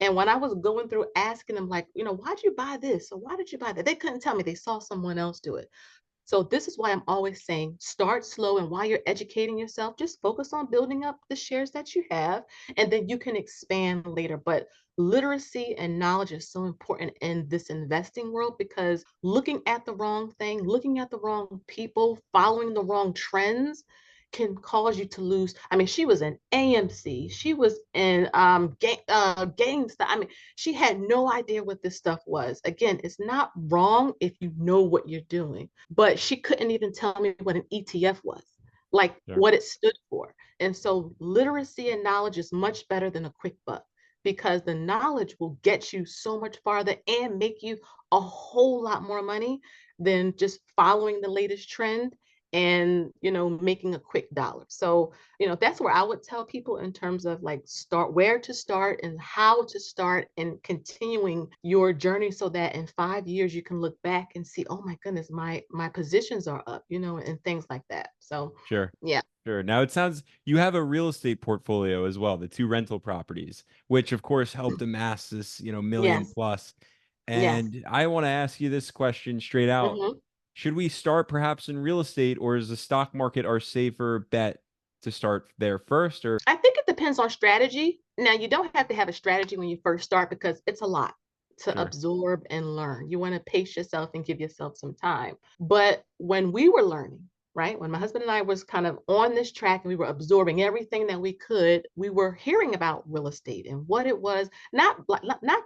And when I was going through asking them, like, why'd you buy this? Or why did you buy that? They couldn't tell me. They saw someone else do it. So this is why I'm always saying start slow. And while you're educating yourself, just focus on building up the shares that you have, and then you can expand later. But literacy and knowledge is so important in this investing world, because looking at the wrong thing, looking at the wrong people, following the wrong trends can cause you to lose. I mean, she was in AMC, she was in GameStop. I mean, she had no idea what this stuff was. Again, it's not wrong if you know what you're doing, but she couldn't even tell me what an ETF was, like Sure. what it stood for. And so literacy and knowledge is much better than a quick buck, because the knowledge will get you so much farther and make you a whole lot more money than just following the latest trend and making a quick dollar. So that's where I would tell people in terms of like start, where to start and how to start, and continuing your journey so that in 5 years you can look back and see, oh my goodness, my positions are up, and things like that. So Sure. yeah. Sure. Now it sounds you have a real estate portfolio as well, the two rental properties, which of course helped amass this, million Yes. plus. Yes. And I want to ask you this question straight out. Hmm. Should we start perhaps in real estate, or is the stock market our safer bet to start there first? Or I think it depends on strategy. Now, you don't have to have a strategy when you first start, because it's a lot to sure. absorb and learn. You want to pace yourself and give yourself some time. But when we were learning, right, when my husband and I was kind of on this track and we were absorbing everything that we could, we were hearing about real estate and what it was, not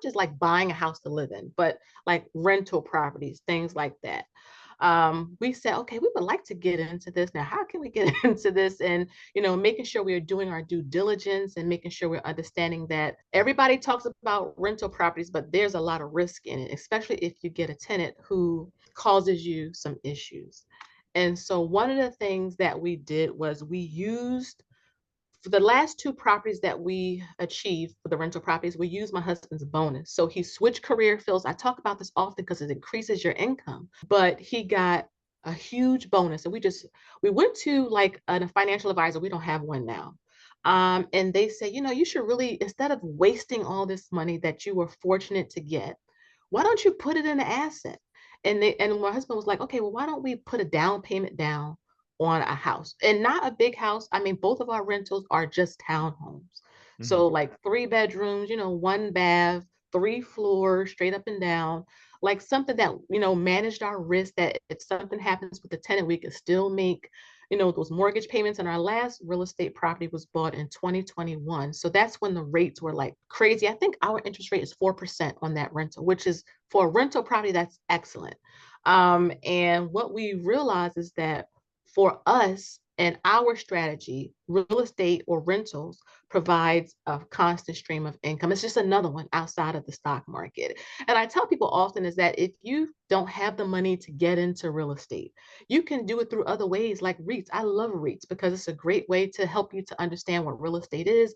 just like buying a house to live in, but like rental properties, things like that. We said, okay, we would like to get into this. Now, how can we get into this? And, making sure we are doing our due diligence and making sure we're understanding that everybody talks about rental properties, but there's a lot of risk in it, especially if you get a tenant who causes you some issues. And so one of the things that we did was we used, for the last two properties that we achieved for the rental properties, we used my husband's bonus. So he switched career fields. I talk about this often because it increases your income, but he got a huge bonus. And we went to like a financial advisor. We don't have one now. And they say, you should really, instead of wasting all this money that you were fortunate to get, why don't you put it in an asset? And my husband was like, okay, well, why don't we put a down payment down on a house, and not a big house. I mean, both of our rentals are just townhomes. Mhm. So like 3 bedrooms, one bath, 3 floors, straight up and down, like something that, managed our risk, that if something happens with the tenant, we could still make, those mortgage payments. And our last real estate property was bought in 2021. So that's when the rates were like crazy. I think our interest rate is 4% on that rental, which is, for a rental property, that's excellent. And what we realized is that for us and our strategy, real estate or rentals provides a constant stream of income. It's just another one outside of the stock market. And I tell people often is that if you don't have the money to get into real estate, you can do it through other ways like REITs. I love REITs because it's a great way to help you to understand what real estate is.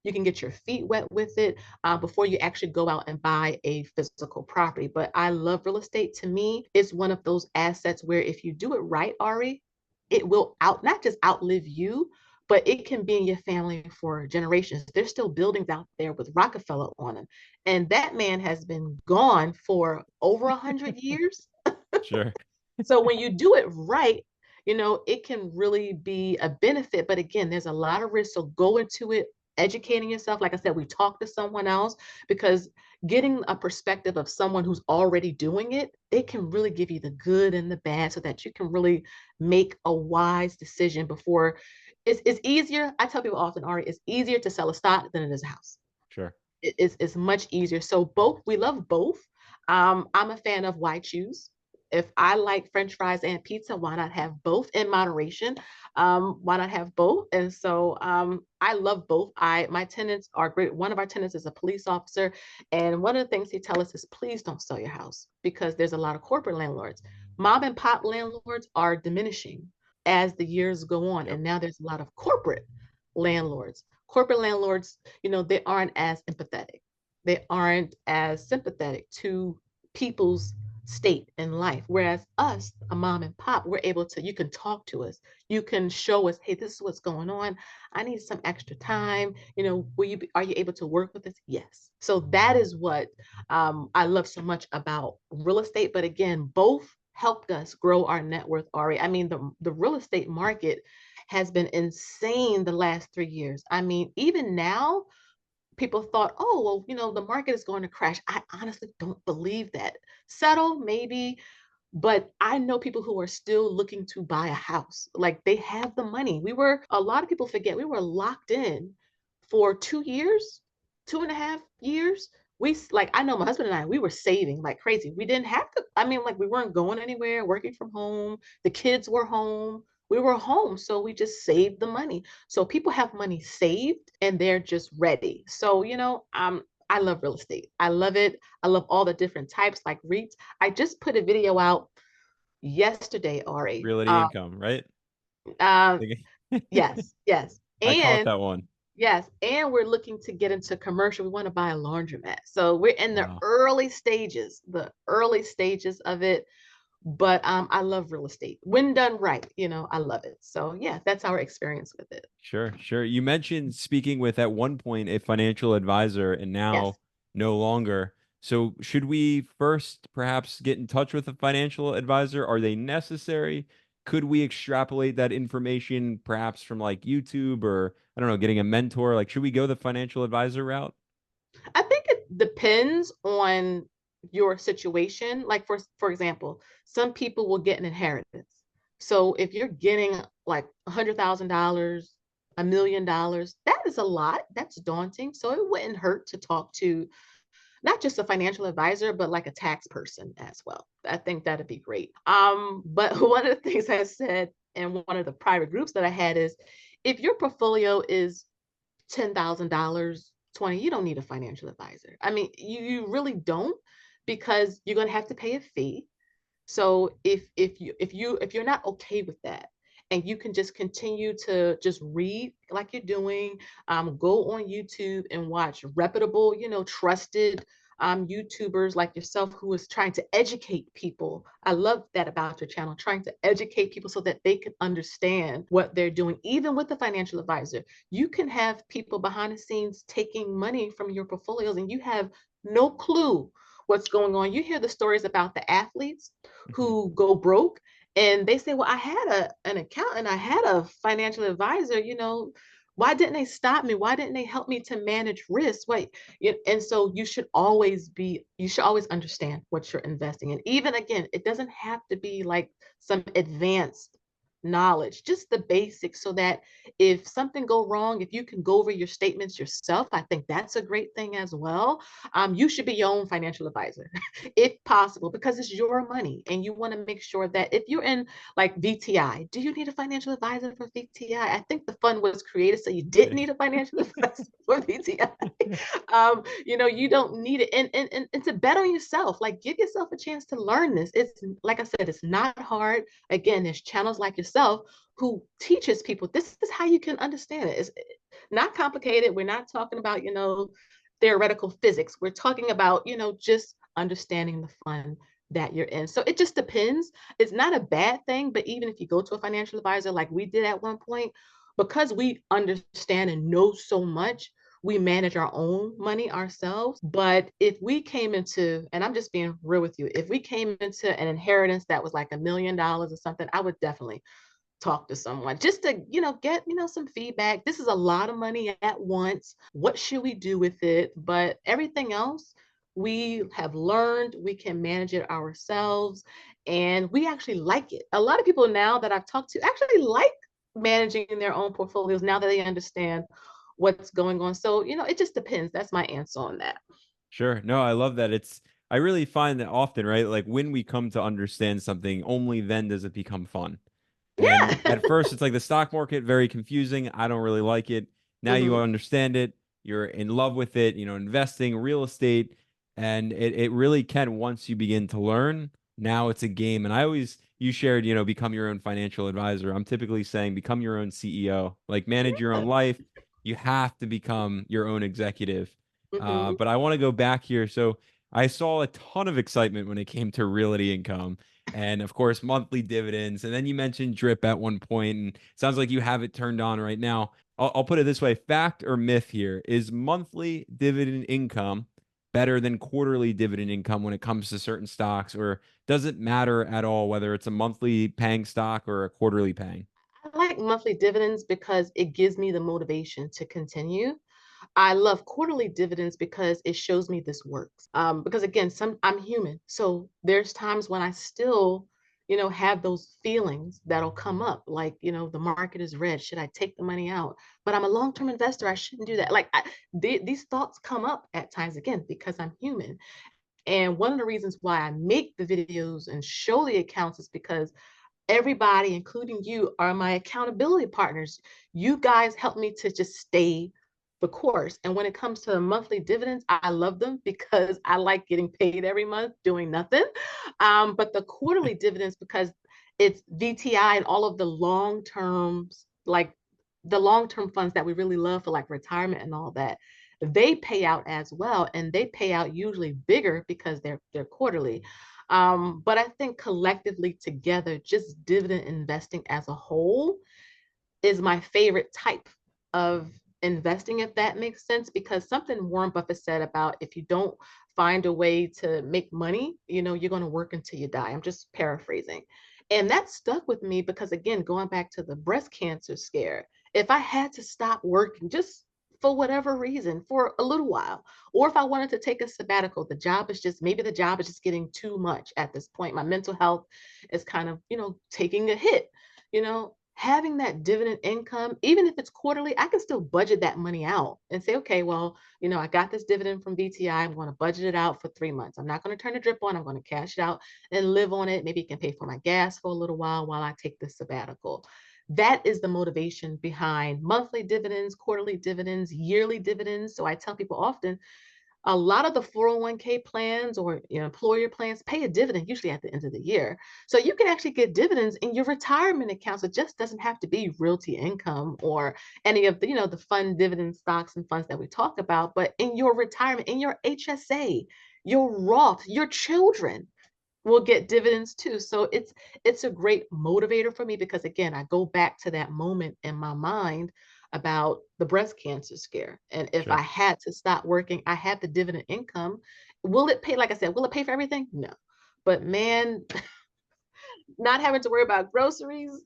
You can get your feet wet with it before you actually go out and buy a physical property. But I love real estate. To me, it's one of those assets where if you do it right, Ari, it will not just outlive you, but it can be in your family for generations. There's still buildings out there with Rockefeller on them. And that man has been gone for over 100 years. Sure. So when you do it right, it can really be a benefit. But again, there's a lot of risk. So go into it educating yourself. Like I said, we talk to someone else, because getting a perspective of someone who's already doing it, they can really give you the good and the bad so that you can really make a wise decision before. It's easier. I tell people often, Ari, it's easier to sell a stock than it is a house. Sure. It's much easier. So both, we love both. I'm a fan of why choose. If I like French fries and pizza, why not have both in moderation? Why not have both? And so I love both. My tenants are great. One of our tenants is a police officer, and one of the things he tells us is, please don't sell your house, because there's a lot of corporate landlords. Mom and pop landlords are diminishing as the years go on, Yep. and now there's a lot of corporate landlords. Corporate landlords, they aren't as empathetic. They aren't as sympathetic to people's state in life. Whereas us, a mom and pop, we're able to, you can talk to us. You can show us, hey, this is what's going on. I need some extra time. Are you able to work with us? Yes. So that is what I love so much about real estate. But again, both helped us grow our net worth, Ari. I mean, the real estate market has been insane the last 3 years. I mean, even now, people thought, oh, well, the market is going to crash. I honestly don't believe that. Settle, maybe, but I know people who are still looking to buy a house. Like, they have the money. A lot of people forget, we were locked in for 2 years, 2.5 years. I know my husband and I, we were saving like crazy. We didn't have to, I mean, like, we weren't going anywhere, working from home. The kids were home. We were home. So we just saved the money. So people have money saved and they're just ready. So, I love real estate. I love it. I love all the different types, like REITs. I just put a video out yesterday, Ari. Realty income, right? Uh, yes, yes. I caught And that one. yes, and we're looking to get into commercial. We want to buy a laundromat. So we're in Wow. the early stages of it. But I love real estate. When done right, I love it. So yeah, that's our experience with it. Sure, sure. You mentioned speaking with at one point a financial advisor and Yes. now no longer. So should we first perhaps get in touch with a financial advisor? Are they necessary? Could we extrapolate that information perhaps from like YouTube or I don't know, getting a mentor? Like, should we go the financial advisor route? I think it depends on your situation. Like, for example, some people will get an inheritance. So if you're getting like $100,000, $1 million, that is a lot. That's daunting. So it wouldn't hurt to talk to not just a financial advisor, but like a tax person as well. I think that'd be great. But one of the things I said in one of the private groups that I had is, if your portfolio is $10,000, 20, you don't need a financial advisor. I mean, you really don't, because you're going to have to pay a fee. So if you're not okay with that, and you can just continue to just read like you're doing, go on YouTube and watch reputable, trusted YouTubers like yourself, who is trying to educate people. I love that about your channel, trying to educate people so that they can understand what they're doing. Even with the financial advisor, you can have people behind the scenes taking money from your portfolios, and you have no clue what's going on. You hear the stories about the athletes Mhm. who go broke, and they say, well, I had an accountant, I had a financial advisor, why didn't they stop me? Why didn't they help me to manage risk? And so you should always understand what you're investing in. Even, again, it doesn't have to be like some advanced knowledge, just the basics, so that if something go wrong, if you can go over your statements yourself, I think that's a great thing as well. You should be your own financial advisor if possible, because it's your money, and you want to make sure that if you're in like VTI, do you need a financial advisor for VTI? I think the fund was created so you didn't need a financial advisor for VTI. You don't need it, and to bet on yourself, like, give yourself a chance to learn this. It's, like I said, it's not hard. Again, there's channels like yourself who teaches people, this is how you can understand it. It's not complicated. We're not talking about, theoretical physics. We're talking about, just understanding the fund that you're in. So it just depends. It's not a bad thing, but even if you go to a financial advisor like we did at one point, because we understand and know so much, we manage our own money ourselves. But if we came into, and I'm just being real with you, if we came into an inheritance that was like $1 million or something, I would definitely talk to someone just to, get, some feedback. This is a lot of money at once. What should we do with it? But everything else, we have learned we can manage it ourselves, and we actually like it. A lot of people now that I've talked to actually like managing their own portfolios now that they understand what's going on. So, it just depends. That's my answer on that. Sure. No, I love that. I really find that often, right? Like when we come to understand something, only then does it become fun. And Yeah. at first, it's like the stock market, very confusing. I don't really like it. Now you Hmm. understand it. You're in love with it, investing, real estate. And it really can, once you begin to learn, now it's a game. And you shared, become your own financial advisor. I'm typically saying become your own CEO, like manage your own life. You have to become your own executive. Hmm. But I want to go back here. So I saw a ton of excitement when it came to realty income and of course monthly dividends. And then you mentioned drip at one point, and it sounds like you have it turned on right now. I'll put it this way: fact or myth here? Is monthly dividend income better than quarterly dividend income when it comes to certain stocks, or does it matter at all whether it's a monthly paying stock or a quarterly paying? I like monthly dividends because it gives me the motivation to continue. I love quarterly dividends because it shows me this works. Because again, I'm human, so there's times when I still, have those feelings that'll come up, like the market is red. Should I take the money out? But I'm a long-term investor. I shouldn't do that. Like these thoughts come up at times again because I'm human. And one of the reasons why I make the videos and show the accounts is because everybody, including you, are my accountability partners. You guys help me to just stay the course. And when it comes to the monthly dividends, I love them because I like getting paid every month doing nothing. But the quarterly dividends, because it's VTI and all of the long terms, like the long term funds that we really love for like retirement and all that, they pay out as well, and they pay out usually bigger because they're quarterly. But I think collectively together, just dividend investing as a whole is my favorite type of investing, if that makes sense, because something Warren Buffett said about if you don't find a way to make money, you're going to work until you die. I'm just paraphrasing. And that stuck with me because, again, going back to the breast cancer scare, if I had to stop working just for whatever reason for a little while, or if I wanted to take a sabbatical, maybe the job is just getting too much at this point. My mental health is kind of, taking a hit, having that dividend income, even if it's quarterly, I can still budget that money out and say, okay, well, I got this dividend from VTI. I'm going to budget it out for 3 months. I'm not going to turn the drip on. I'm going to cash it out and live on it. Maybe it can pay for my gas for a little while I take this sabbatical. That is the motivation behind monthly dividends, quarterly dividends, yearly dividends. So I tell people often, a lot of the 401k plans or employer plans pay a dividend usually at the end of the year. So you can actually get dividends in your retirement accounts. It just doesn't have to be realty income or any of the fund dividend stocks and funds that we talk about, but in your retirement, in your HSA, your Roth, your children will get dividends too. So it's a great motivator for me because again, I go back to that moment in my mind about the breast cancer scare. And if I Sure. had to stop working, I had the dividend income. Will it pay, like I said, will it pay for everything? No. But man, not having to worry about groceries,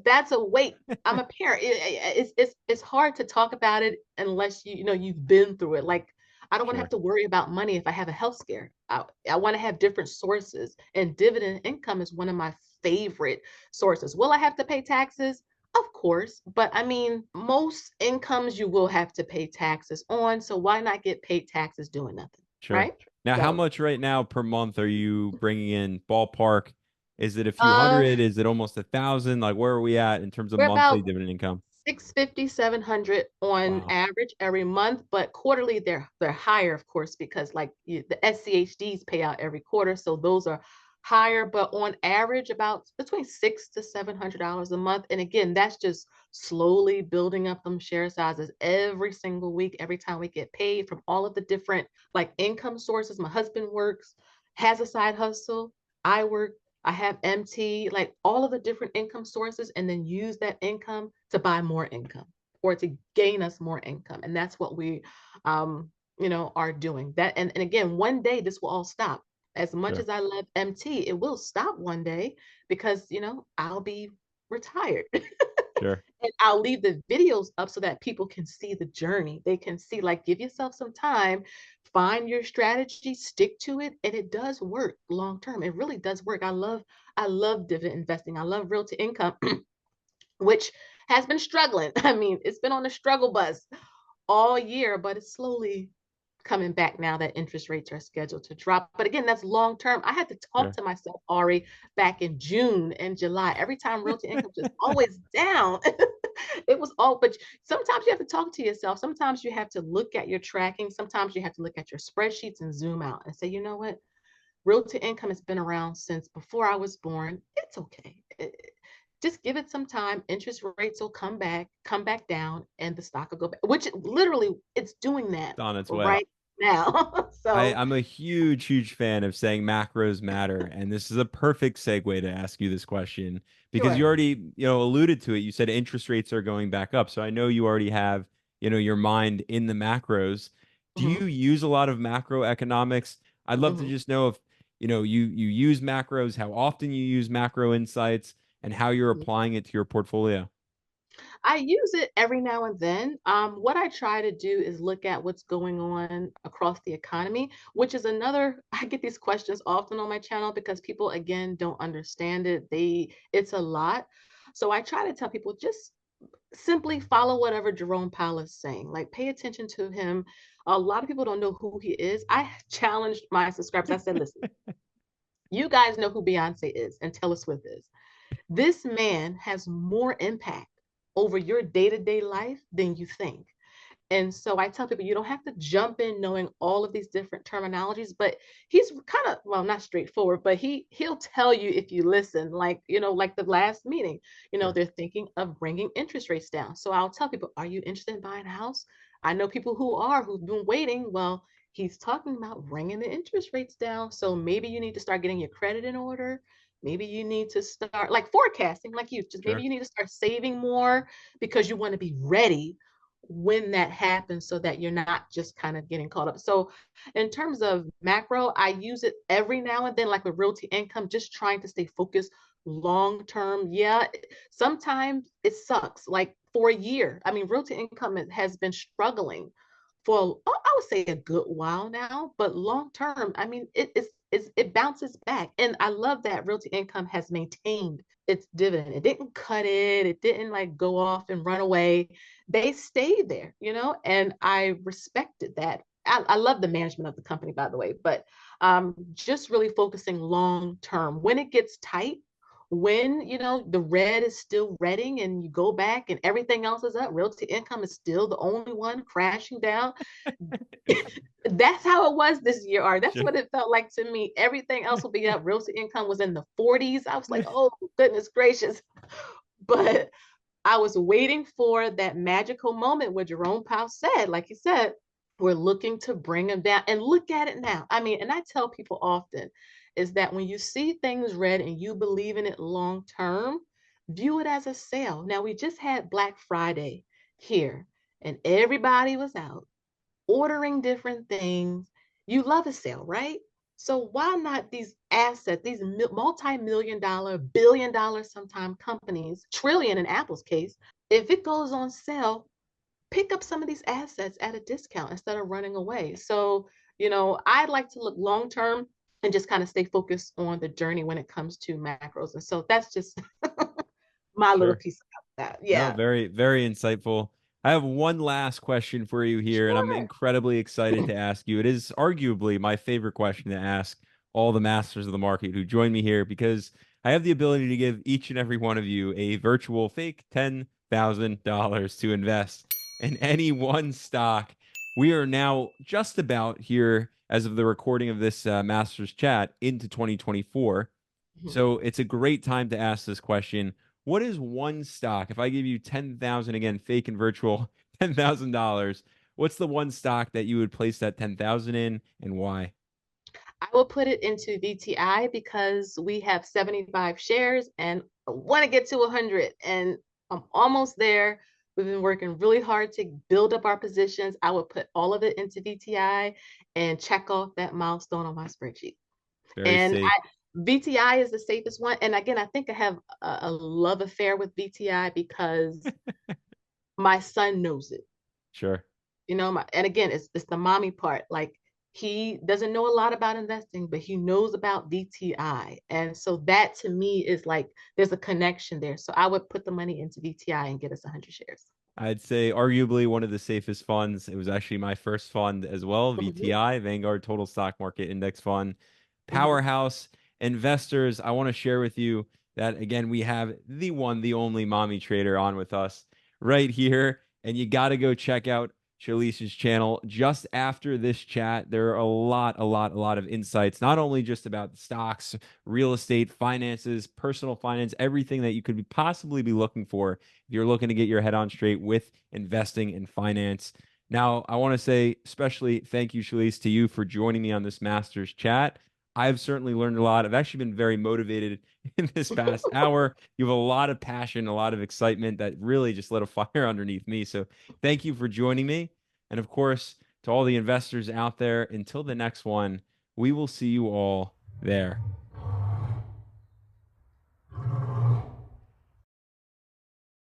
that's a weight. I'm a parent. It's hard to talk about it unless you've been through it. Like I don't want to have Sure. to worry about money if I have a health scare. I want to have different sources, and dividend income is one of my favorite sources. Will I have to pay taxes? Of course, but I mean, most incomes you will have to pay taxes on. So why not get paid taxes doing nothing, Sure. right? Now, how So, much right now per month are you bringing in ballpark? Is it a few uh, hundred? Is it almost 1,000? Like, where are we at in terms of we're monthly about dividend income? 650, 700 on Wow. average every month, but quarterly they're higher, of course, because like the SCHDs pay out every quarter, so those are higher. But on average, about between $600 to $700 a month. And again, that's just slowly building up them share sizes every single week, every time we get paid from all of the different like income sources. My husband works, has a side hustle. I work, I have MT, like all of the different income sources, and then use that income to buy more income or to gain us more income. And that's what we, are doing. That and again, one day this will all stop. As much Sure. as I love MT, it will stop one day because I'll be retired. Sure. And I'll leave the videos up so that people can see the journey. They can see, like, give yourself some time, find your strategy, stick to it, and it does work long term. It really does work. I love dividend investing. I love realty income, which has been struggling. I mean, it's been on the struggle bus all year, but it's slowly coming back now that interest rates are scheduled to drop. But again, that's long term. I had to talk Sure. to myself, Ari, back in June and July. Every time realty income just always down. It was all, but sometimes you have to talk to yourself. Sometimes you have to look at your tracking. Sometimes you have to look at your spreadsheets and zoom out and say, you know what? Realty income has been around since before I was born. It's okay. Just give it some time. Interest rates will come back down, and the stock will go back, which literally it's doing that It's on its way. right now. So I'm a huge fan of saying macros matter, and this is a perfect segue to ask you this question because you sure. already, alluded to it. You said interest rates are going back up, so I know you already have, your mind in the macros. Do Hmm. you use a lot of macroeconomics? I'd love to Hmm. just know if, you use macros, how often you use macro insights, and how you're applying it to your portfolio. I use it every now and then. What I try to do is look at what's going on across the economy, which is another, I get these questions often on my channel because people, again, don't understand it. It's a lot. So I try to tell people just simply follow whatever Jerome Powell is saying. Like, pay attention to him. A lot of people don't know who he is. I challenged my subscribers. I said, listen, you guys know who Beyonce is and Taylor Swift is. This man has more impact over your day-to-day life than you think. And so I tell people you don't have to jump in knowing all of these different terminologies, but he's kind of, well, not straightforward, but he'll tell you if you listen, like, like the last meeting, Sure. they're thinking of bringing interest rates down. So I'll tell people, are you interested in buying a house? I know people who've been waiting. Well, he's talking about bringing the interest rates down. So maybe you need to start getting your credit in order. Maybe you need to start like forecasting, like you just maybe Sure. you need to start saving more because you want to be ready when that happens so that you're not just kind of getting caught up. So in terms of macro, I use it every now and then, like with realty income, just trying to stay focused long term. Yeah, sometimes it sucks. Like for a year, I mean, realty income has been struggling for, I would say, a good while now, but long term, I mean, it bounces back. And I love that realty income has maintained its dividend. It didn't cut it. It didn't like go off and run away. They stayed there, and I respected that. I love the management of the company, by the way, but just really focusing long term. When it gets tight, when the red is still redding and you go back and everything else is up, realty income is still the only one crashing down. That's how it was this year, Art. That's Sure. what it felt like to me. Everything else will be up. Realty income was in the 40s. I was like, oh goodness gracious. But I was waiting for that magical moment where Jerome Powell said, like he said, we're looking to bring them down, and look at it now. I mean, and I tell people often is that when you see things red and you believe in it long term, view it as a sale. Now, we just had Black Friday here, and everybody was out ordering different things. You love a sale, right? So why not these assets, these multi-million dollar, billion dollar sometimes companies, trillion in Apple's case, if it goes on sale, pick up some of these assets at a discount instead of running away. So, I'd like to look long term and just kind of stay focused on the journey when it comes to macros. And so that's just my little Sure. piece of that. No, Yeah. very insightful. I have one last question for you here, and I'm Sure. incredibly excited to ask you. It is arguably my favorite question to ask all the masters of the market who join me here because I have the ability to give each and every one of you a virtual fake $10,000 to invest in any one stock. We are now just about here, as of the recording of this Masters chat, into 2024. Mhm. So it's a great time to ask this question. What is one stock? If I give you 10,000 again, fake and virtual $10,000, what's the one stock that you would place that 10,000 in and why? I will put it into VTI because we have 75 shares and I want to get to 100, and I'm almost there. We've been working really hard to build up our positions. I would put all of it into VTI and check off that milestone on my spreadsheet. Very And safe. VTI is the safest one. And again, I think I have a love affair with VTI because my son knows it. Sure. And again, it's the mommy part. Like he doesn't know a lot about investing, but he knows about VTI. And so that to me is like there's a connection there. So I would put the money into VTI and get us 100 shares. I'd say arguably one of the safest funds. It was actually my first fund as well, Mhm, VTI, Vanguard Total Stock Market Index Fund. mhm. Powerhouse investors, I want to share with you that again, we have the one, the only mommy trader on with us right here. And you got to go check out Shalice's channel just after this chat. There are a lot of insights, not only just about stocks, real estate, finances, personal finance, everything that you could possibly be looking for if you're looking to get your head on straight with investing and finance. Now, I want to say especially thank you, Shelise, to you for joining me on this Masters chat. I've certainly learned a lot. I've actually been very motivated in this past hour. You have a lot of passion, a lot of excitement that really just lit a fire underneath me. So thank you for joining me. And of course, to all the investors out there, until the next one, we will see you all there.